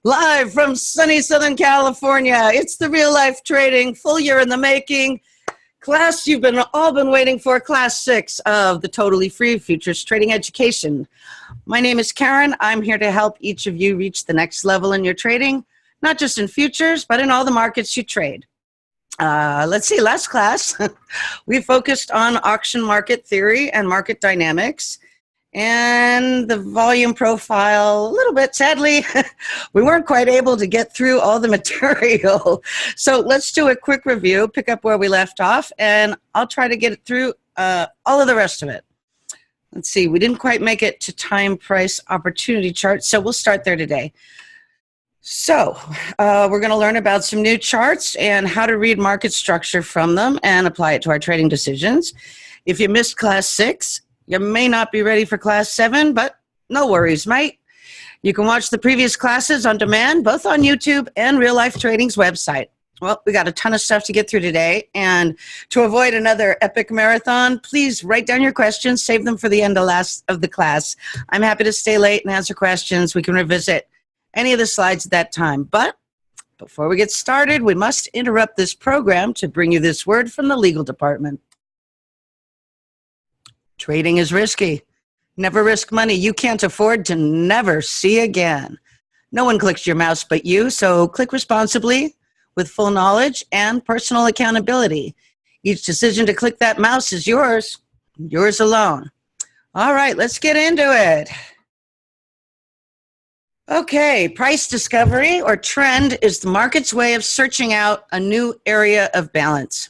Live from sunny Southern California, it's the Real Life Trading full year in the making. Class you've all been waiting for, class 6 of the totally free futures trading education. My name is Karen. I'm here to help each of you reach the next level in your trading, not just in futures, but in all the markets you trade. Let's see, last class, we focused on auction market theory and market dynamics. And the volume profile, a little bit, sadly, we weren't quite able to get through all the material. So let's do a quick review, pick up where we left off, and I'll try to get through all of the rest of it. Let's see, we didn't quite make it to time, price, opportunity charts, so we'll start there today. So we're going to learn about some new charts and how to read market structure from them and apply it to our trading decisions. If you missed class 6, you may not be ready for class 7, but no worries, mate. You can watch the previous classes on demand, both on YouTube and Real Life Trading's website. Well, we got a ton of stuff to get through today, and to avoid another epic marathon, please write down your questions, save them for the end of the class. I'm happy to stay late and answer questions. We can revisit any of the slides at that time. But before we get started, we must interrupt this program to bring you this word from the legal department. Trading is risky. Never risk money you can't afford to never see again. No one clicks your mouse but you, so click responsibly with full knowledge and personal accountability. Each decision to click that mouse is yours alone. All right, let's get into it. Okay, price discovery or trend is the market's way of searching out a new area of balance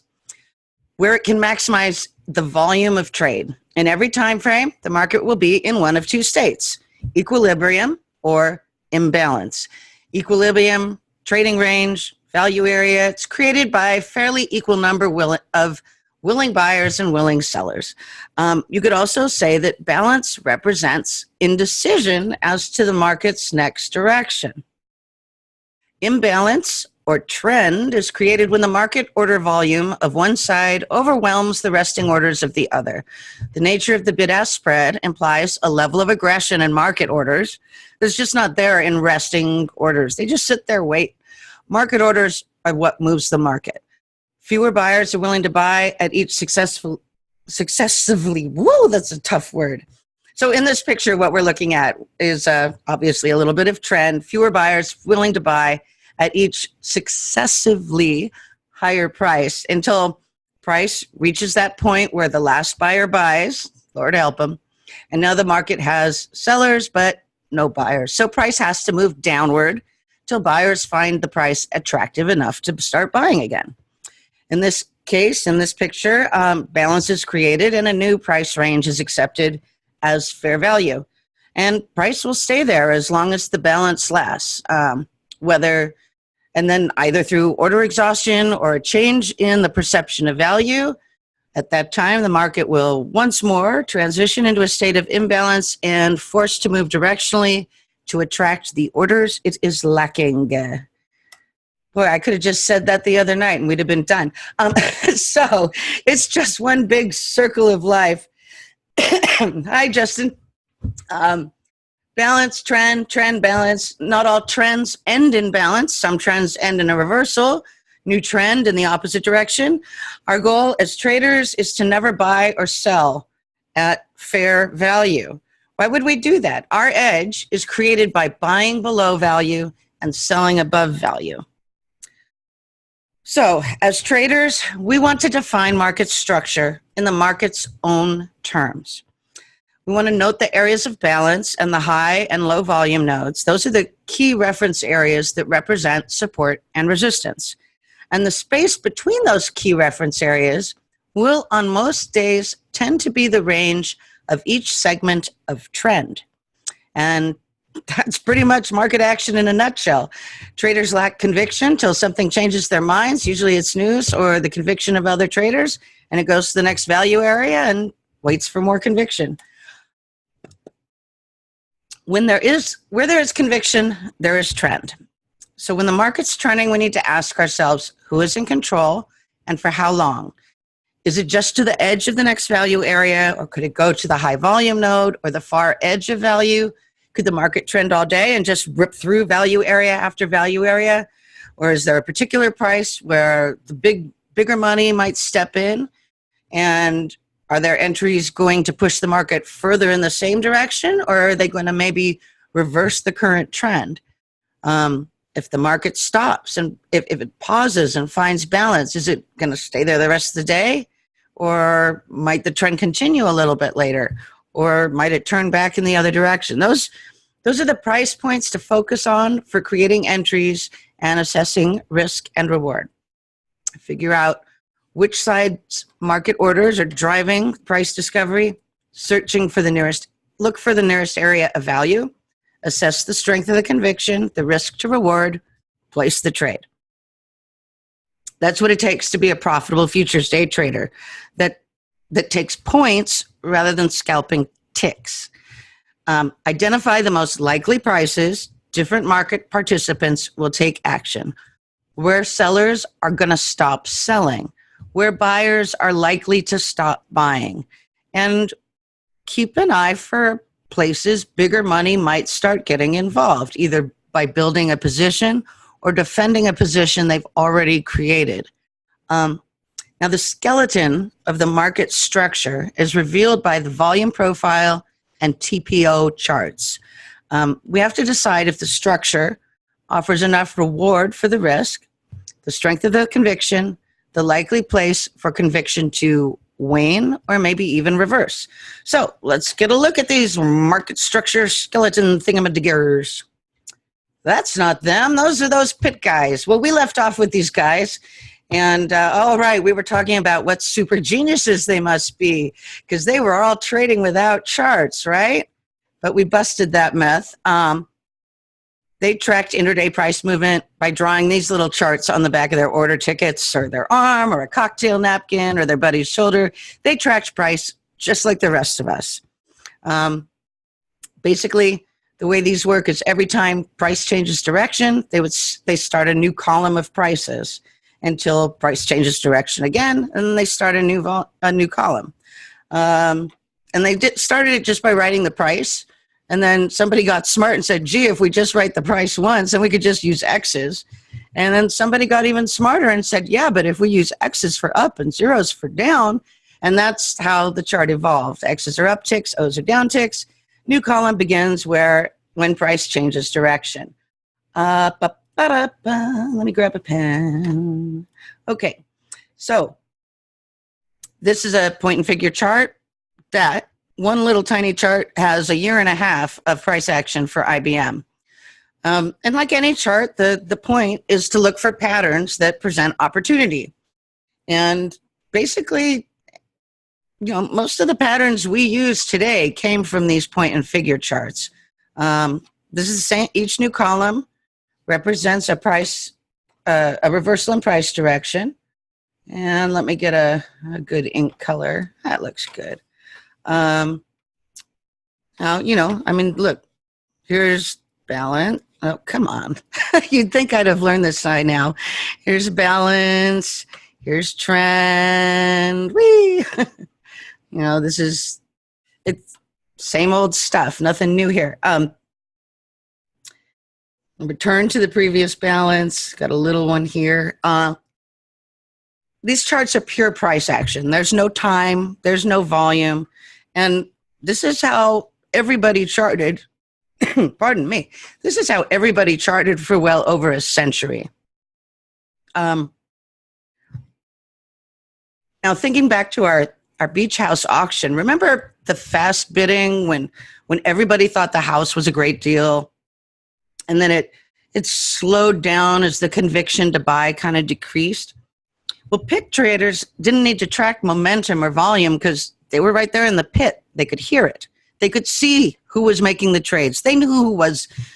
where it can maximize the volume of trade. In every time frame, the market will be in one of two states, equilibrium or imbalance. Equilibrium, trading range, value area, it's created by a fairly equal number of willing buyers and willing sellers. You could also say that balance represents indecision as to the market's next direction. Imbalance or trend is created when the market order volume of one side overwhelms the resting orders of the other. The nature of the bid-ask spread implies a level of aggression in market orders that's just not there in resting orders. They just sit there, wait. Market orders are what moves the market. Fewer buyers are willing to buy at each successively, whoa, that's a tough word. So in this picture, what we're looking at is obviously a little bit of trend. Fewer buyers willing to buy at each successively higher price until price reaches that point where the last buyer buys, Lord help them, and now the market has sellers but no buyers. So price has to move downward till buyers find the price attractive enough to start buying again. In this case, in this picture, balance is created and a new price range is accepted as fair value. And price will stay there as long as the balance lasts, and then either through order exhaustion or a change in the perception of value. At that time, the market will once more transition into a state of imbalance and forced to move directionally to attract the orders it is lacking. Boy, I could have just said that the other night and we'd have been done. So it's just one big circle of life. Hi, Justin. Balance, trend, balance. Not all trends end in balance. Some trends end in a reversal, new trend in the opposite direction. Our goal as traders is to never buy or sell at fair value. Why would we do that? Our edge is created by buying below value and selling above value. So, as traders, we want to define market structure in the market's own terms. We want to note the areas of balance and the high and low volume nodes. Those are the key reference areas that represent support and resistance. And the space between those key reference areas will, on most days, tend to be the range of each segment of trend. And that's pretty much market action in a nutshell. Traders lack conviction till something changes their minds. Usually it's news or the conviction of other traders, and it goes to the next value area and waits for more conviction. Where there is conviction, there is trend. So when the market's trending, we need to ask ourselves, who is in control and for how long? Is it just to the edge of the next value area, or could it go to the high volume node or the far edge of value? Could the market trend all day and just rip through value area after value area? Or is there a particular price where the bigger money might step in? And are their entries going to push the market further in the same direction, or are they going to maybe reverse the current trend? If the market stops and if it pauses and finds balance, is it going to stay there the rest of the day? Or might the trend continue a little bit later? Or might it turn back in the other direction? Those are the price points to focus on for creating entries and assessing risk and reward. Figure out which side's market orders are driving price discovery, look for the nearest area of value, assess the strength of the conviction, the risk to reward, place the trade. That's what it takes to be a profitable futures day trader that takes points rather than scalping ticks. Identify the most likely prices. Different market participants will take action. Where sellers are going to stop selling, where buyers are likely to stop buying. And keep an eye for places bigger money might start getting involved, either by building a position or defending a position they've already created. Now, the skeleton of the market structure is revealed by the volume profile and TPO charts. We have to decide if the structure offers enough reward for the risk, the strength of the conviction, the likely place for conviction to wane or maybe even reverse. So let's get a look at these market structure skeleton thingamadiggers. That's not them. Those are those pit guys. Well, we left off with these guys. And all right, we were talking about what super geniuses they must be because they were all trading without charts, right? But we busted that myth. They tracked intraday price movement by drawing these little charts on the back of their order tickets or their arm or a cocktail napkin or their buddy's shoulder. They tracked price just like the rest of us. Basically, the way these work is every time price changes direction, they start a new column of prices until price changes direction again, and they start a new column. And they started it just by writing the price. And then somebody got smart and said, gee, if we just write the price once, then we could just use X's. And then somebody got even smarter and said, yeah, but if we use X's for up and zeros for down, and that's how the chart evolved. X's are up ticks, O's are down ticks. New column begins when price changes direction. Let me grab a pen. Okay, so this is a point and figure chart. That one little tiny chart has a year and a half of price action for IBM. And like any chart, the point is to look for patterns that present opportunity. And basically, most of the patterns we use today came from these point and figure charts. This is the same. Each new column represents a reversal in price direction. And let me get a good ink color. That looks good. Now, look, here's balance. Oh, come on. You'd think I'd have learned this by now. Here's balance. Here's trend. Whee! It's same old stuff. Nothing new here. Return to the previous balance. Got a little one here. These charts are pure price action. There's no time. There's no volume. And this is how everybody charted. Pardon me. This is how everybody charted for well over a century. Now, thinking back to our beach house auction, remember the fast bidding when everybody thought the house was a great deal? And then it slowed down as the conviction to buy kind of decreased. Well, pit traders didn't need to track momentum or volume because they were right there in the pit. They could hear it. They could see who was making the trades. They knew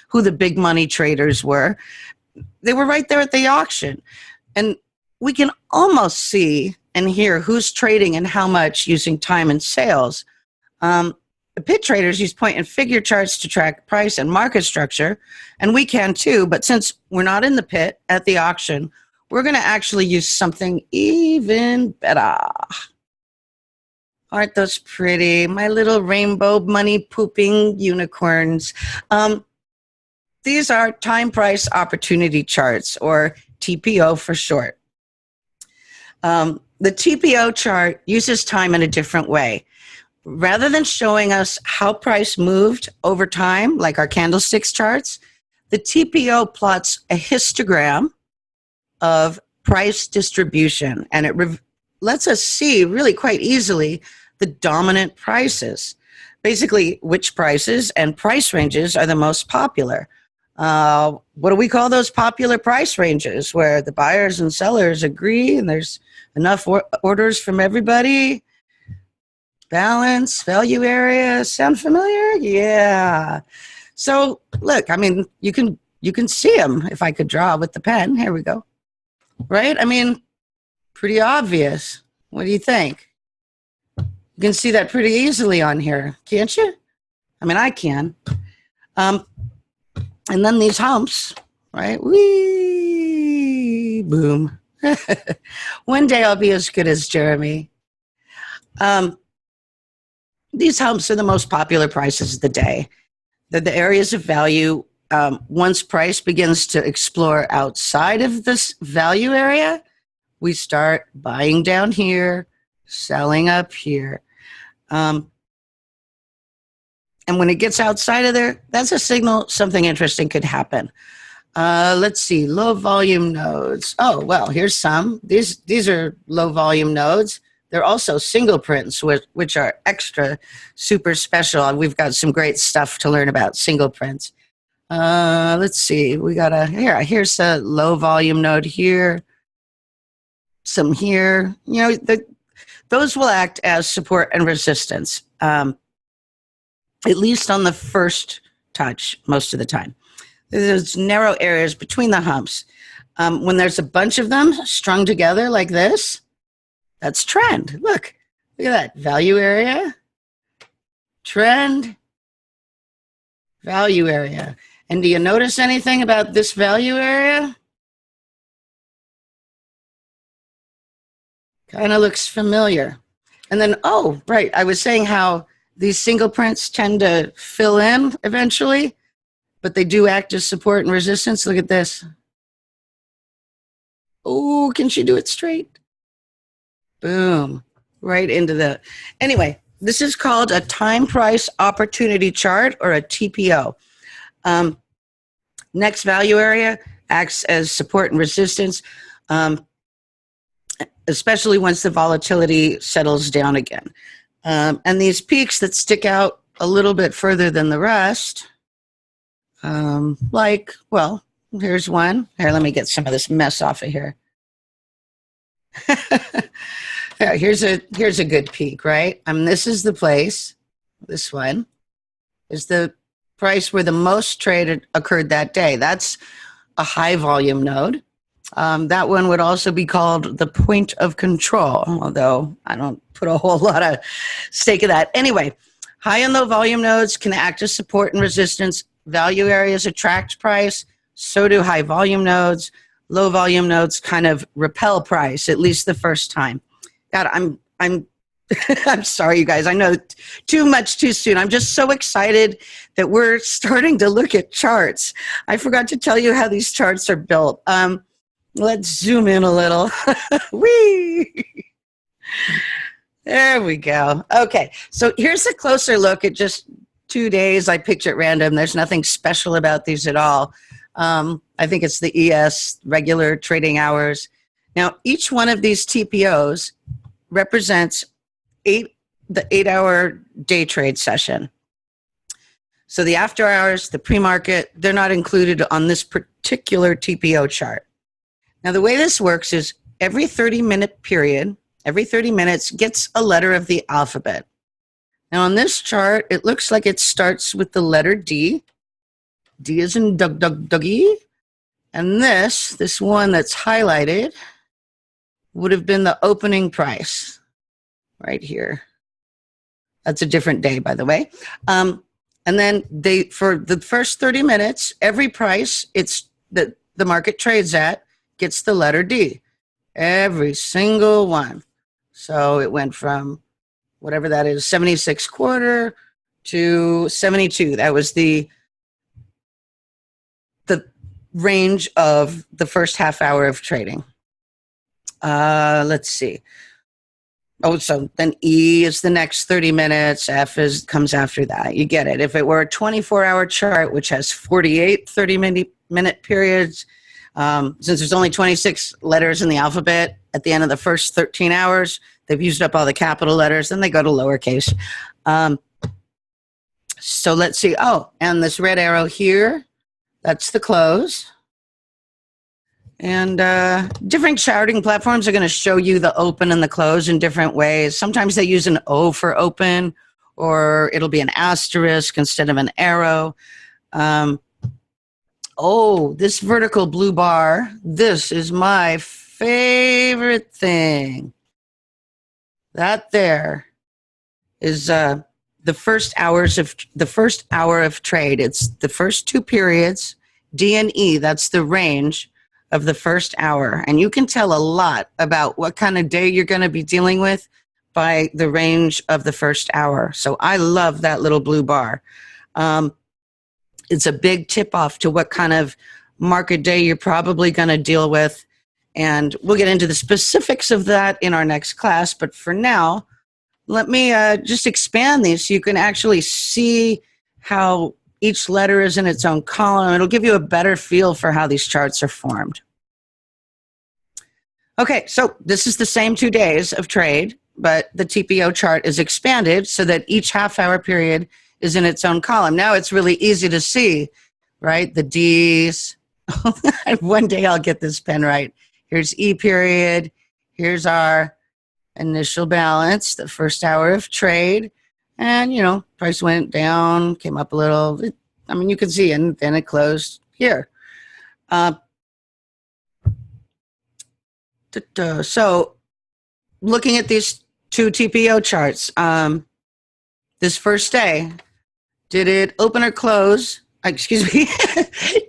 who the big money traders were. They were right there at the auction. And we can almost see and hear who's trading and how much using time and sales. The pit traders use point and figure charts to track price and market structure, and we can too, but since we're not in the pit at the auction, we're going to actually use something even better. Aren't those pretty? My little rainbow money pooping unicorns. Um, these are time price opportunity charts, or TPO for short. The TPO chart uses time in a different way. Rather than showing us how price moved over time, like our candlesticks charts, the TPO plots a histogram of price distribution, and it lets us see really quite easily the dominant prices. Basically, which prices and price ranges are the most popular. What do we call those popular price ranges, where the buyers and sellers agree and there's enough orders from everybody? Balance, value area, sound familiar? Yeah. So look, I mean, you can see them if I could draw with the pen. Here we go. Right? I mean, pretty obvious. What do you think? You can see that pretty easily on here, can't you? I mean, I can. And then these humps, right? Whee, boom. One day I'll be as good as Jeremy. These humps are the most popular prices of the day. They're the areas of value. Once price begins to explore outside of this value area, we start buying down here, selling up here. And when it gets outside of there, that's a signal something interesting could happen. Let's see, low volume nodes. Oh, well, here's some. These are low volume nodes. They're also single prints, which are extra super special. And we've got some great stuff to learn about single prints. Let's see, we got here's a low volume node here. Some here. You know, those will act as support and resistance, at least on the first touch most of the time. There's narrow areas between the humps. When there's a bunch of them strung together like this, that's trend. Look at that. Value area, trend, value area. And do you notice anything about this value area? Kind of looks familiar. And then, oh, right, I was saying how these single prints tend to fill in eventually, but they do act as support and resistance. Look at this. Oh, can she do it straight? Boom, right into the... Anyway, this is called a time price opportunity chart, or a TPO. Next value area acts as support and resistance, especially once the volatility settles down again. And these peaks that stick out a little bit further than the rest, well, here's one. Here, let me get some of this mess off of here. Yeah, here's a good peak, right? This is the place. This one is the price where the most trade occurred that day. That's a high volume node. That one would also be called the point of control, although I don't put a whole lot of stake in that. Anyway, high and low volume nodes can act as support and resistance. Value areas attract price. So do high volume nodes. Low volume nodes kind of repel price, at least the first time. God, I'm I'm sorry, you guys. I know too much too soon. I'm just so excited that we're starting to look at charts. I forgot to tell you how these charts are built. Let's zoom in a little. Whee! There we go. Okay, so here's a closer look at just 2 days. I picked at random. There's nothing special about these at all. I think it's the ES, regular trading hours. Now, each one of these TPOs represents the 8-hour day trade session. So the after hours, the pre-market, they're not included on this particular TPO chart. Now, the way this works is every 30-minute period, every 30 minutes gets a letter of the alphabet. Now, on this chart, it looks like it starts with the letter D. D is in Dougie. And this one that's highlighted would have been the opening price right here. That's a different day, by the way. And then for the first 30 minutes, every price that the market trades at gets the letter D. Every single one. So it went from whatever that is, 76 quarter to 72. That was the range of the first half hour of trading. Let's see. Oh, so then E is the next 30 minutes. F comes after that. You get it. If it were a 24-hour chart, which has 48 30-minute periods, since there's only 26 letters in the alphabet at the end of the first 13 hours, they've used up all the capital letters, then they go to lowercase. So let's see. Oh, and this red arrow here, that's the close. And different charting platforms are going to show you the open and the close in different ways. Sometimes they use an O for open, or it'll be an asterisk instead of an arrow. Oh, this vertical blue bar, this is my favorite thing. That there is the first hour of trade. It's the first two periods, D and E, that's the range of the first hour. And you can tell a lot about what kind of day you're going to be dealing with by the range of the first hour. So I love that little blue bar. It's a big tip off to what kind of market day you're probably going to deal with. And we'll get into the specifics of that in our next class. But for now, let me just expand these so you can actually see how each letter is in its own column. It'll give you a better feel for how these charts are formed. Okay, so this is the same 2 days of trade, but the TPO chart is expanded so that each half-hour period is in its own column. Now it's really easy to see, right? The Ds. One day I'll get this pen right. Here's E period. Here's our initial balance, the first hour of trade. And, you know, price went down, came up a little. I mean, you can see, and then it closed here. So looking at these two TPO charts, this first day, did it open or close? Excuse me.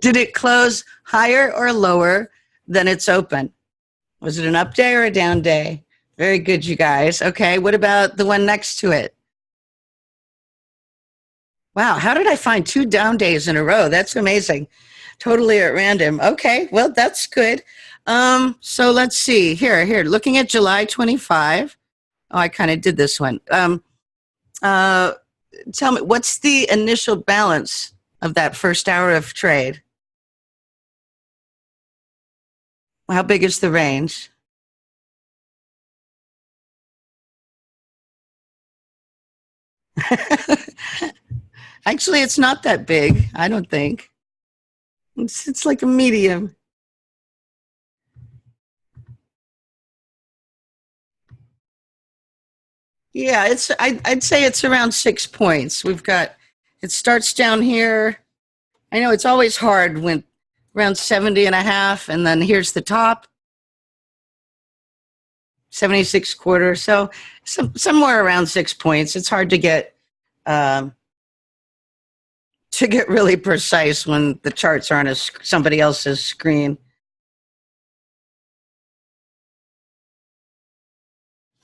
Did it close higher or lower than its open? Was it an up day or a down day? Very good, you guys. Okay, what about the one next to it? Wow, how did I find 2 down days in a row? That's amazing. Totally at random. Okay, well, that's good. So let's see. Here, looking at July 25. Oh, I kind of did this one. Tell me, what's the initial balance of that first hour of trade? How big is the range? Actually, it's not that big, I don't think. It's like a medium. Yeah, I'd say it's around 6 points. It starts down here. I know it's always hard when around 70 and a half, and then here's the top, 76 quarter. So somewhere around 6 points. It's hard to get really precise when the charts are on somebody else's screen.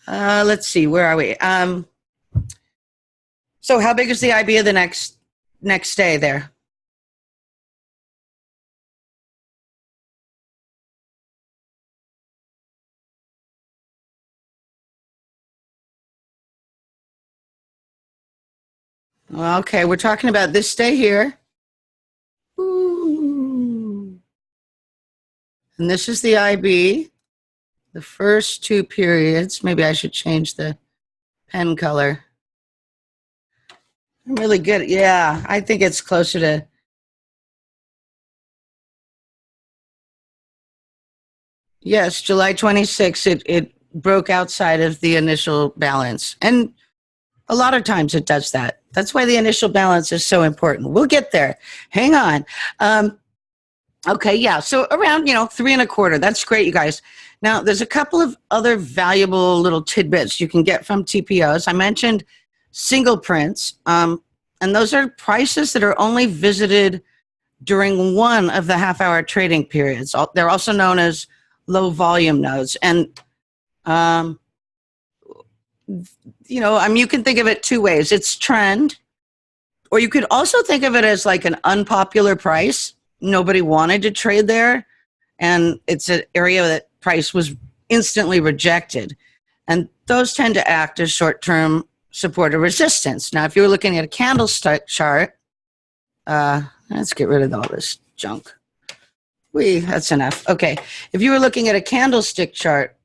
Let's see, where are we? So how big is the IB of the next day there? Okay, we're talking about this day here. Ooh. And this is the IB, the first 2 periods. Maybe I should change the pen color. I'm really good. Yeah, I think it's closer to. Yes, July 26th, it broke outside of the initial balance. And a lot of times it does that. That's why the initial balance is so important. We'll get there. Hang on. Okay, yeah. So around, 3.25. That's great, you guys. Now, there's a couple of other valuable little tidbits you can get from TPOs. I mentioned single prints, and those are prices that are only visited during one of the half-hour trading periods. They're also known as low volume nodes. And, you can think of it two ways. It's trend, or you could also think of it as like an unpopular price. Nobody wanted to trade there, and it's an area that price was instantly rejected. And those tend to act as short-term support or resistance. Now, if you were looking at a candlestick chart, let's get rid of all this junk. That's enough. Okay. If you were looking at a candlestick chart,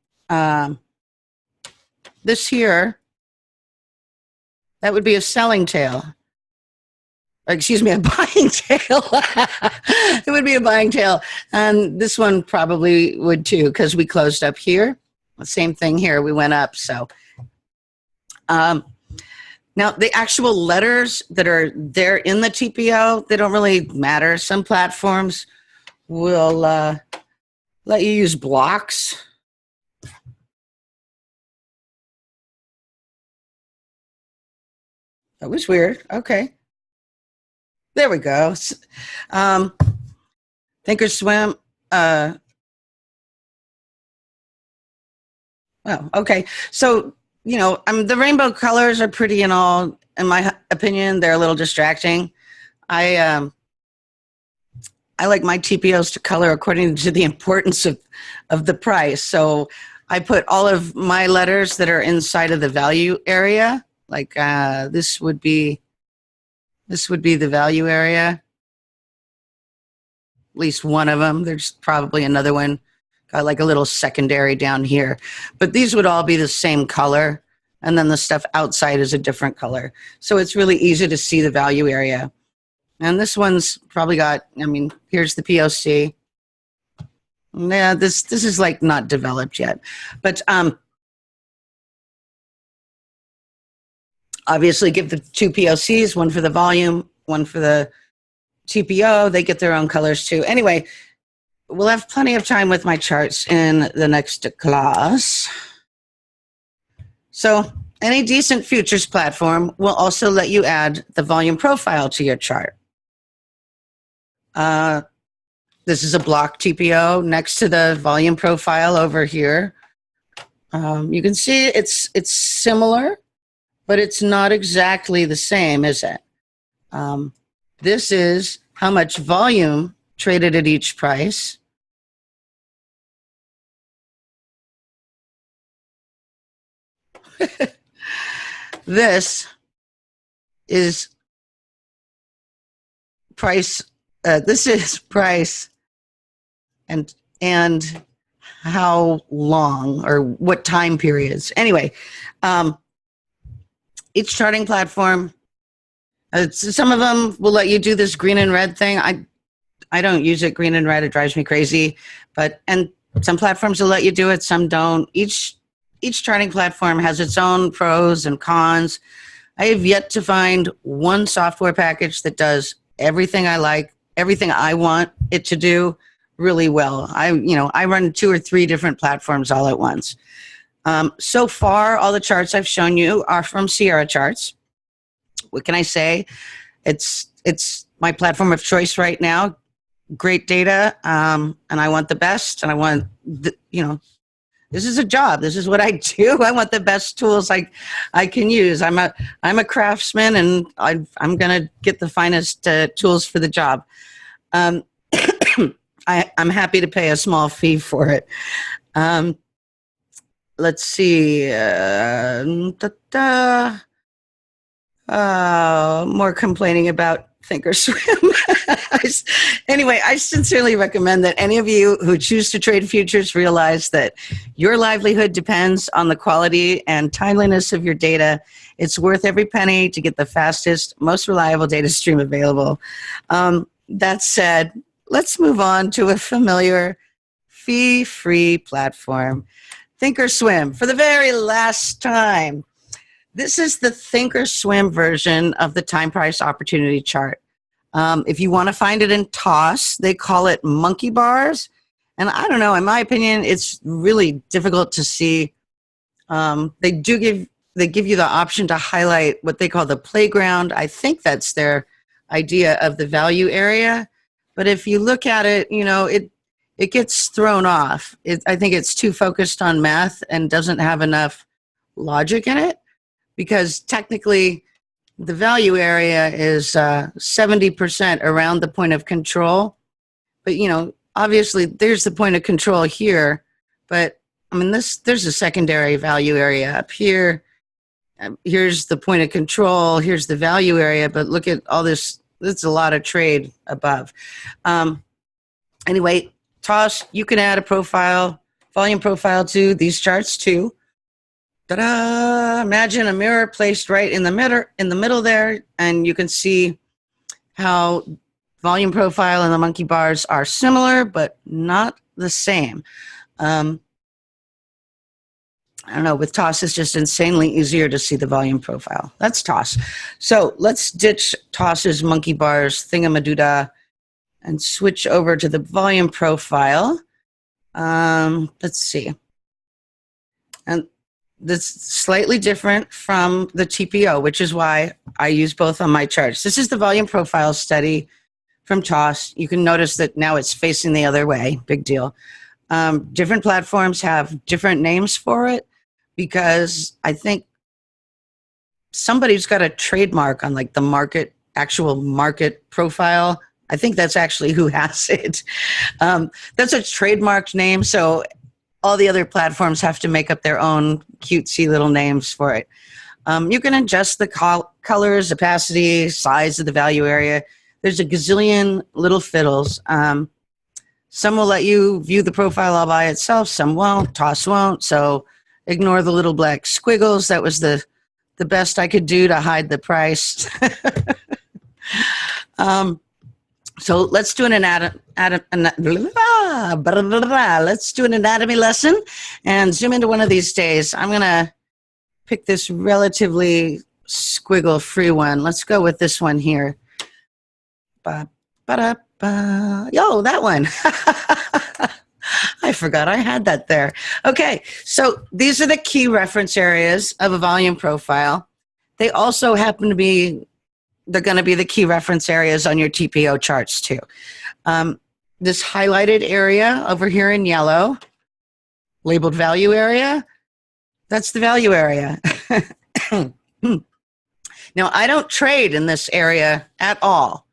this here, that would be a selling tail. Excuse me, a buying tail. It would be a buying tail. And this one probably would too, because we closed up here. The same thing here. We went up. So now the actual letters that are there in the TPO, they don't really matter. Some platforms will let you use blocks. That was weird. Okay. There we go. Thinkorswim. Oh, okay. So, the rainbow colors are pretty and all. In my opinion, they're a little distracting. I like my TPOs to color according to the importance of the price. So I put all of my letters that are inside of the value area. Like this would be the value area. At least one of them. There's probably another one. Got like a little secondary down here. But these would all be the same color. And then the stuff outside is a different color. So it's really easy to see the value area. And this one's probably got, here's the POC. Yeah, this is like not developed yet. But obviously give the two POCs, one for the volume, one for the TPO. They get their own colors too. Anyway, we'll have plenty of time with my charts in the next class. So any decent futures platform will also let you add the volume profile to your chart. This is a block TPO next to the volume profile over here. You can see it's similar, but it's not exactly the same, is it? This is how much volume traded at each price. This is price. This is price and how long or what time periods. Anyway, each charting platform, some of them will let you do this green and red thing. I don't use it green and red. It drives me crazy. And some platforms will let you do it. Some don't. Each charting platform has its own pros and cons. I have yet to find one software package that does everything I like, everything I want it to do really well. I run 2 or 3 different platforms all at once. So far, all the charts I've shown you are from Sierra Charts. What can I say? It's my platform of choice right now. Great data, and I want the best, and I want this is a job. This is what I do. I want the best tools I can use. I'm a craftsman, and I'm gonna get the finest tools for the job. I'm happy to pay a small fee for it. Let's see. More complaining about Thinkorswim. Anyway, I sincerely recommend that any of you who choose to trade futures realize that your livelihood depends on the quality and timeliness of your data. It's worth every penny to get the fastest, most reliable data stream available. That said, let's move on to a familiar fee-free platform, Thinkorswim. For the very last time, this is the Thinkorswim version of the time price opportunity chart. If you want to find it in TOS, they call it monkey bars. And I don't know, in my opinion, it's really difficult to see. They give you the option to highlight what they call the playground. I think that's their idea of the value area. But if you look at it, it gets thrown off. I think it's too focused on math and doesn't have enough logic in it. because technically the value area is 70% around the point of control. But, you know, obviously there's the point of control here, but I mean, there's a secondary value area up here. Here's the point of control. Here's the value area, but look at all this. That's a lot of trade above. Anyway, Toss, you can add a profile, volume profile to these charts too. Ta-da! Imagine a mirror placed right in the middle there, and you can see how volume profile and the monkey bars are similar, but not the same. I don't know, with Toss, it's just insanely easier to see the volume profile. That's Toss. So let's ditch Toss's monkey bars thingamadoodah and switch over to the volume profile. Let's see. And that's slightly different from the TPO, which is why I use both on my charts. This is the volume profile study from Toss. You can notice that now it's facing the other way. Big deal. Different platforms have different names for it, because I think somebody's got a trademark on like the actual market profile. I think that's actually who has it. That's a trademarked name, so all the other platforms have to make up their own cutesy little names for it. You can adjust the colors, opacity, size of the value area. There's a gazillion little fiddles. Some will let you view the profile all by itself, some won't. Toss won't, so ignore the little black squiggles. That was the best I could do to hide the price. So let's do an anatomy lesson and zoom into one of these days. I'm going to pick this relatively squiggle-free one. Let's go with this one here. Yo, that one. I forgot I had that there. Okay, so these are the key reference areas of a volume profile. They also happen to be, they're going to be the key reference areas on your TPO charts too. This highlighted area over here in yellow, labeled value area, that's the value area. Now, I don't trade in this area at all.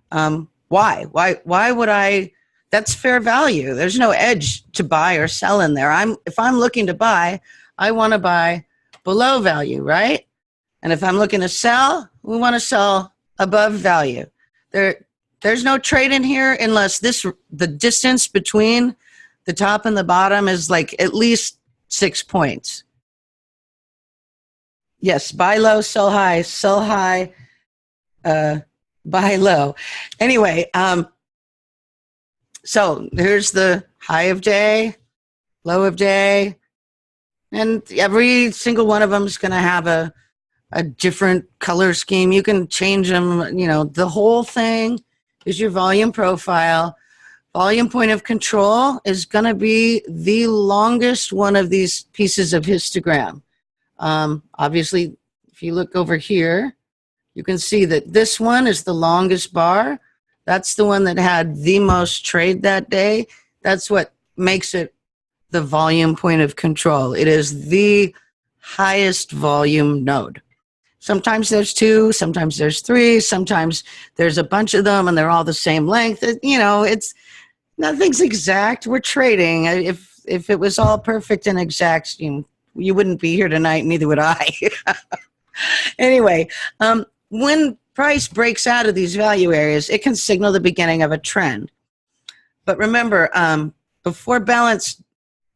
Why? Why would I? That's fair value. There's no edge to buy or sell in there. If I'm looking to buy, I want to buy below value, right? And if I'm looking to sell, we want to sell above value. There's no trade in here unless the distance between the top and the bottom is like at least 6 points. Yes, buy low, sell high, buy low. Anyway, so here's the high of day, low of day, and every single one of them is going to have a different color scheme. You can change them, you know, the whole thing is your volume profile. Volume point of control is going to be the longest one of these pieces of histogram. Obviously, if you look over here, you can see that this one is the longest bar. That's the one that had the most trade that day. That's what makes it the volume point of control. It is the highest volume node. Sometimes there's 2, sometimes there's 3, sometimes there's a bunch of them and they're all the same length. You know, nothing's exact. We're trading. If it was all perfect and exact, you wouldn't be here tonight, neither would I. Anyway, when price breaks out of these value areas, it can signal the beginning of a trend. But remember, before balance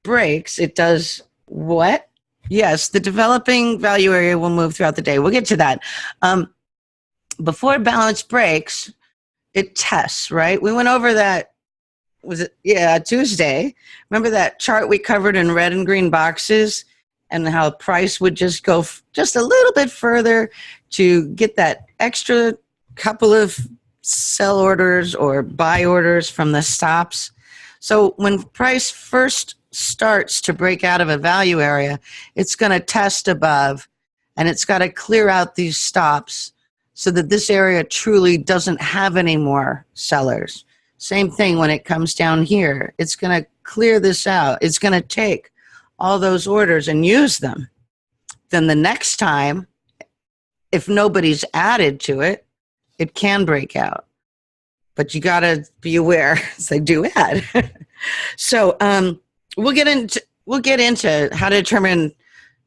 breaks, it does what? Yes, the developing value area will move throughout the day. We'll get to that. Before balance breaks, it tests, right? We went over that, was it? Yeah, Tuesday. Remember that chart we covered in red and green boxes and how price would just go just a little bit further to get that extra couple of sell orders or buy orders from the stops. So when price first starts to break out of a value area, it's going to test above and it's got to clear out these stops so that this area truly doesn't have any more sellers. Same thing when it comes down here. It's going to clear this out. It's going to take all those orders and use them. then the next time, if nobody's added to it, it can break out. But you got to be aware as they do add. So we'll get into how to determine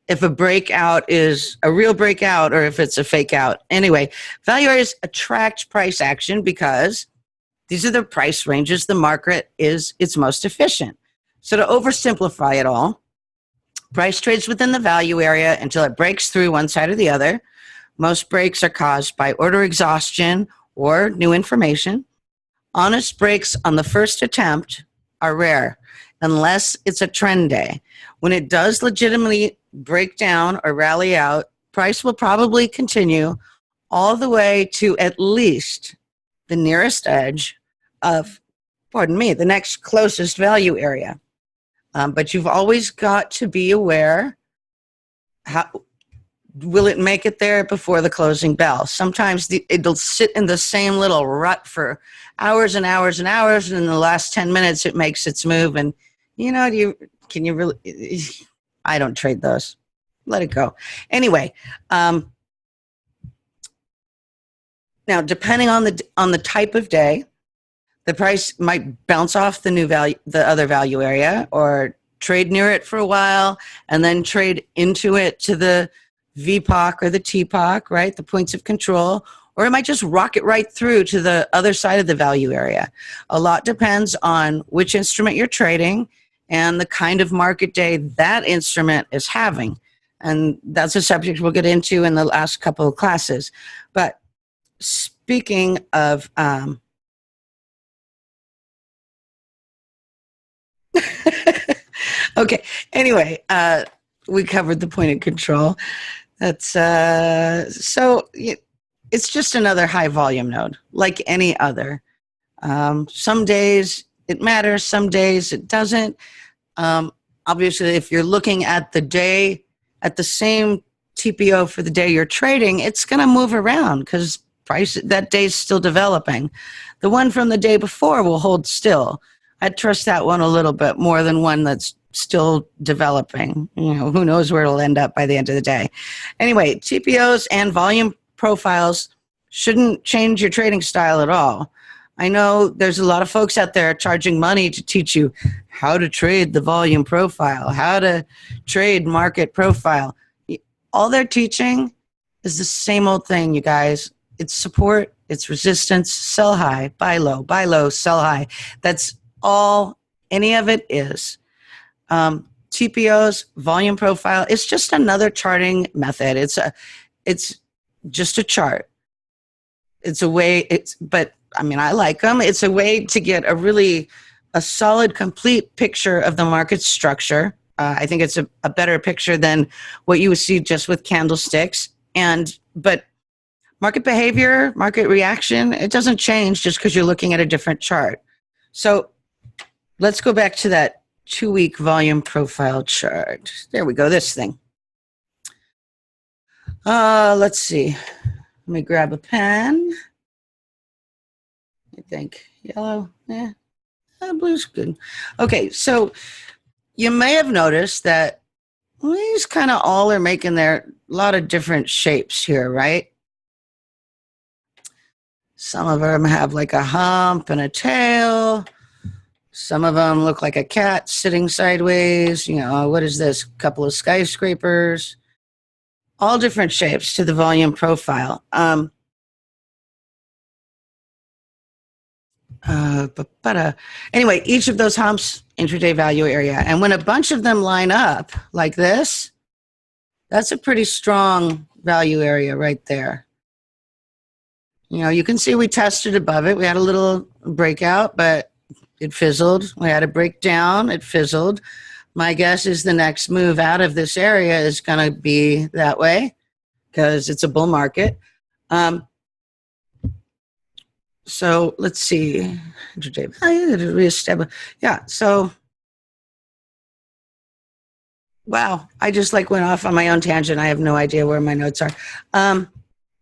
if a breakout is a real breakout or if it's a fake out. Anyway, value areas attract price action because these are the price ranges the market is its most efficient. So to oversimplify it all, price trades within the value area until it breaks through one side or the other. Most breaks are caused by order exhaustion or new information. Honest breaks on the first attempt are rare unless it's a trend day. When it does legitimately break down or rally out, price will probably continue all the way to at least the nearest edge of, the next closest value area. But you've always got to be aware, how will it make it there before the closing bell? Sometimes it'll sit in the same little rut for hours and hours and hours, and in the last 10 minutes it makes its move. And can you really? I don't trade those. Let it go. Anyway, now depending on the type of day, the price might bounce off the other value area, or trade near it for a while and then trade into it to the VPOC or the TPOC, right? The points of control. Or it might just rocket right through to the other side of the value area. A lot depends on which instrument you're trading and the kind of market day that instrument is having. And that's a subject we'll get into in the last couple of classes. But speaking of... okay, anyway, we covered the point of control. That's so it's just another high volume node, like any other. Some days it matters, some days it doesn't. Obviously, if you're looking at the day, at the same TPO for the day you're trading, it's going to move around because price that day is still developing. The one from the day before will hold still. I'd trust that one a little bit more than one that's still developing. Who knows where it'll end up by the end of the day. Anyway, TPOs and volume profiles shouldn't change your trading style at all. I know there's a lot of folks out there charging money to teach you how to trade the volume profile, how to trade market profile. All they're teaching is the same old thing, you guys. It's support, it's resistance, sell high, buy low, sell high. That's all any of it is. TPOs, volume profile, it's just another charting method. It's just a chart. It's a way, I like them. It's a way to get a solid, complete picture of the market structure. I think it's a better picture than what you would see just with candlesticks. But market behavior, market reaction, it doesn't change just because you're looking at a different chart. So let's go back to that 2-week volume profile chart. There we go, this thing. Let's see. Let me grab a pen. I think yellow, blue's good. Okay, so you may have noticed that these kind of all are making a lot of different shapes here, right? Some of them have like a hump and a tail. Some of them look like a cat sitting sideways. What is this? A couple of skyscrapers. All different shapes to the volume profile. Anyway, each of those humps, intraday value area. And when a bunch of them line up like this, that's a pretty strong value area right there. You can see we tested above it. We had a little breakout, but it fizzled. We had a breakdown. It fizzled. My guess is the next move out of this area is going to be that way because it's a bull market. So let's see. Yeah, so, wow, I just went off on my own tangent. I have no idea where my notes are.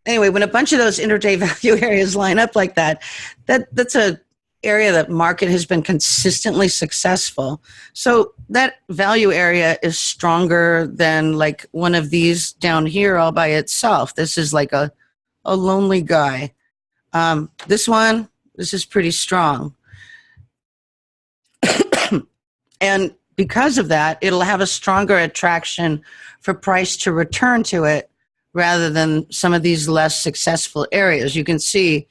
Anyway, when a bunch of those intraday value areas line up like that, that's a area that market has been consistently successful. So that value area is stronger than like one of these down here all by itself. This is like a lonely guy. This one, this is pretty strong. And because of that, it'll have a stronger attraction for price to return to it rather than some of these less successful areas. You can see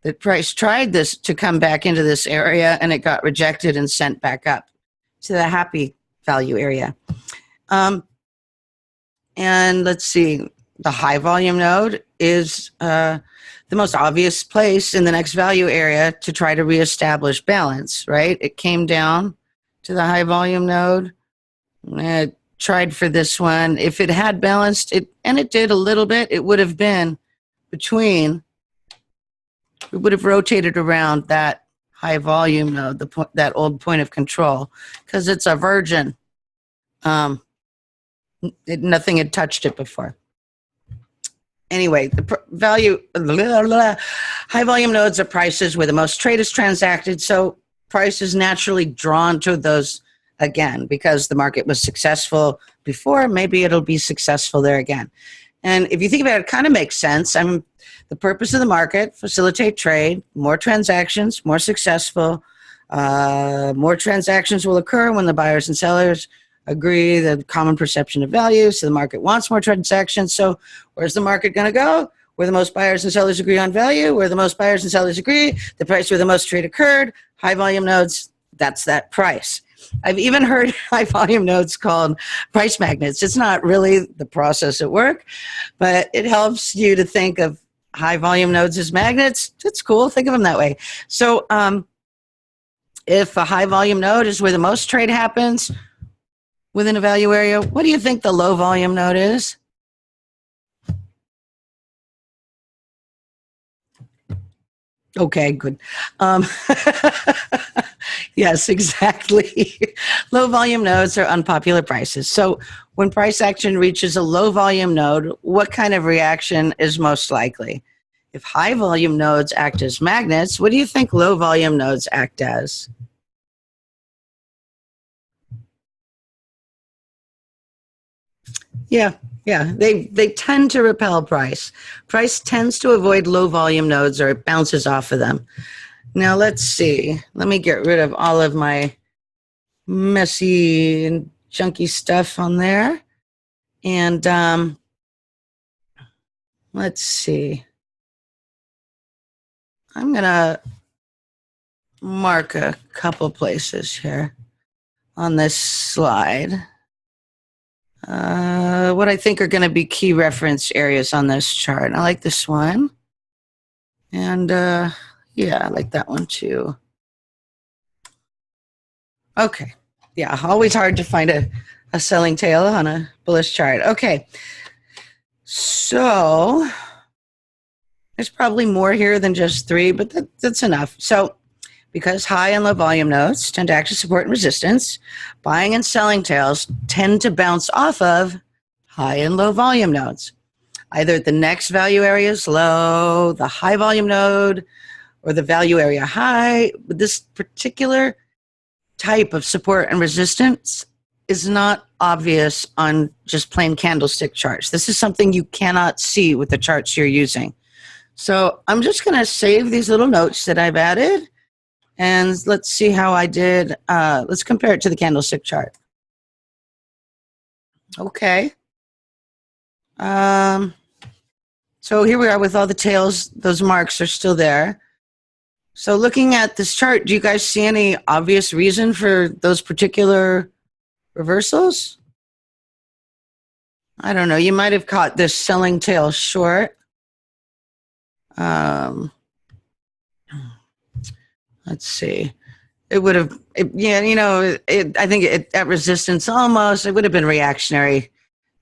that price tried this to come back into this area and it got rejected and sent back up to the happy value area. And let's see, the high volume node is the most obvious place in the next value area to try to reestablish balance, right? It came down to the high volume node. It tried for this one. If it had balanced it, and it did a little bit, it would have been between, it would have rotated around that high volume node, that old point of control, because it's a virgin. Nothing had touched it before. Anyway, the value, high volume nodes are prices where the most trade is transacted. So price is naturally drawn to those again because the market was successful before. Maybe it'll be successful there again. And if you think about it, it kind of makes sense. I mean, the purpose of the market, facilitate trade, more transactions, more successful. More transactions will occur when the buyers and sellers agree the common perception of value. So the market wants more transactions. So where's the market going to go? Where the most buyers and sellers agree on value, where the most buyers and sellers agree, the price where the most trade occurred, high volume nodes, that's that price. I've even heard high volume nodes called price magnets. It's not really the process at work, but it helps you to think of high volume nodes as magnets. It's cool. Think of them that way. So if a high volume node is where the most trade happens within a value area, what do you think the low volume node is? Okay, good. Yes, exactly. Low volume nodes are unpopular prices. So when price action reaches a low volume node, what kind of reaction is most likely? If high volume nodes act as magnets, what do you think low volume nodes act as? Yeah, they tend to repel price. Price tends to avoid low volume nodes or it bounces off of them. Now let's see. Let me get rid of all of my messy and junky stuff on there. And let's see. I'm going to mark a couple places here on this slide. What I think are going to be key reference areas on this chart. I like this one. And yeah, I like that one too. Okay. Yeah, always hard to find a selling tail on a bullish chart. Okay. So there's probably more here than just three, but that's enough. So because high and low volume nodes tend to act as support and resistance, buying and selling tails tend to bounce off of high and low volume nodes. Either the next value area is low, the high volume node, or the value area high. But this particular type of support and resistance is not obvious on just plain candlestick charts. This is something you cannot see with the charts you're using. So I'm just going to save these little notes that I've added, and let's see how I did. Let's compare it to the candlestick chart. Okay. So here we are with all the tails. Those marks are still there. So looking at this chart, do you guys see any obvious reason for those particular reversals? I don't know. You might have caught this selling tail short. Let's see. It would have, yeah, you know, I think at resistance almost, it would have been reactionary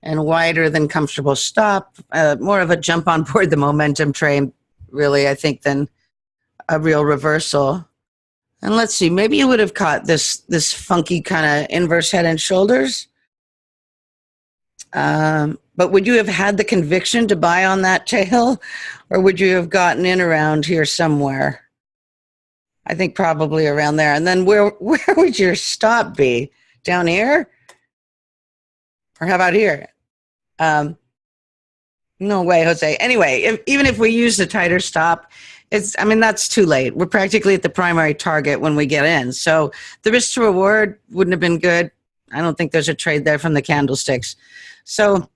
and wider than comfortable stop. More of a jump on board the momentum train, really, I think, than a real reversal. And let's see, maybe you would have caught this funky kind of inverse head and shoulders. But would you have had the conviction to buy on that tail, or would you have gotten in around here somewhere? I think probably around there. And then where would your stop be? Down here? Or how about here? Um, no way, Jose. Anyway, even if we use the tighter stop, that's too late. We're practically at the primary target when we get in. So the risk to reward wouldn't have been good. I don't think there's a trade there from the candlesticks. So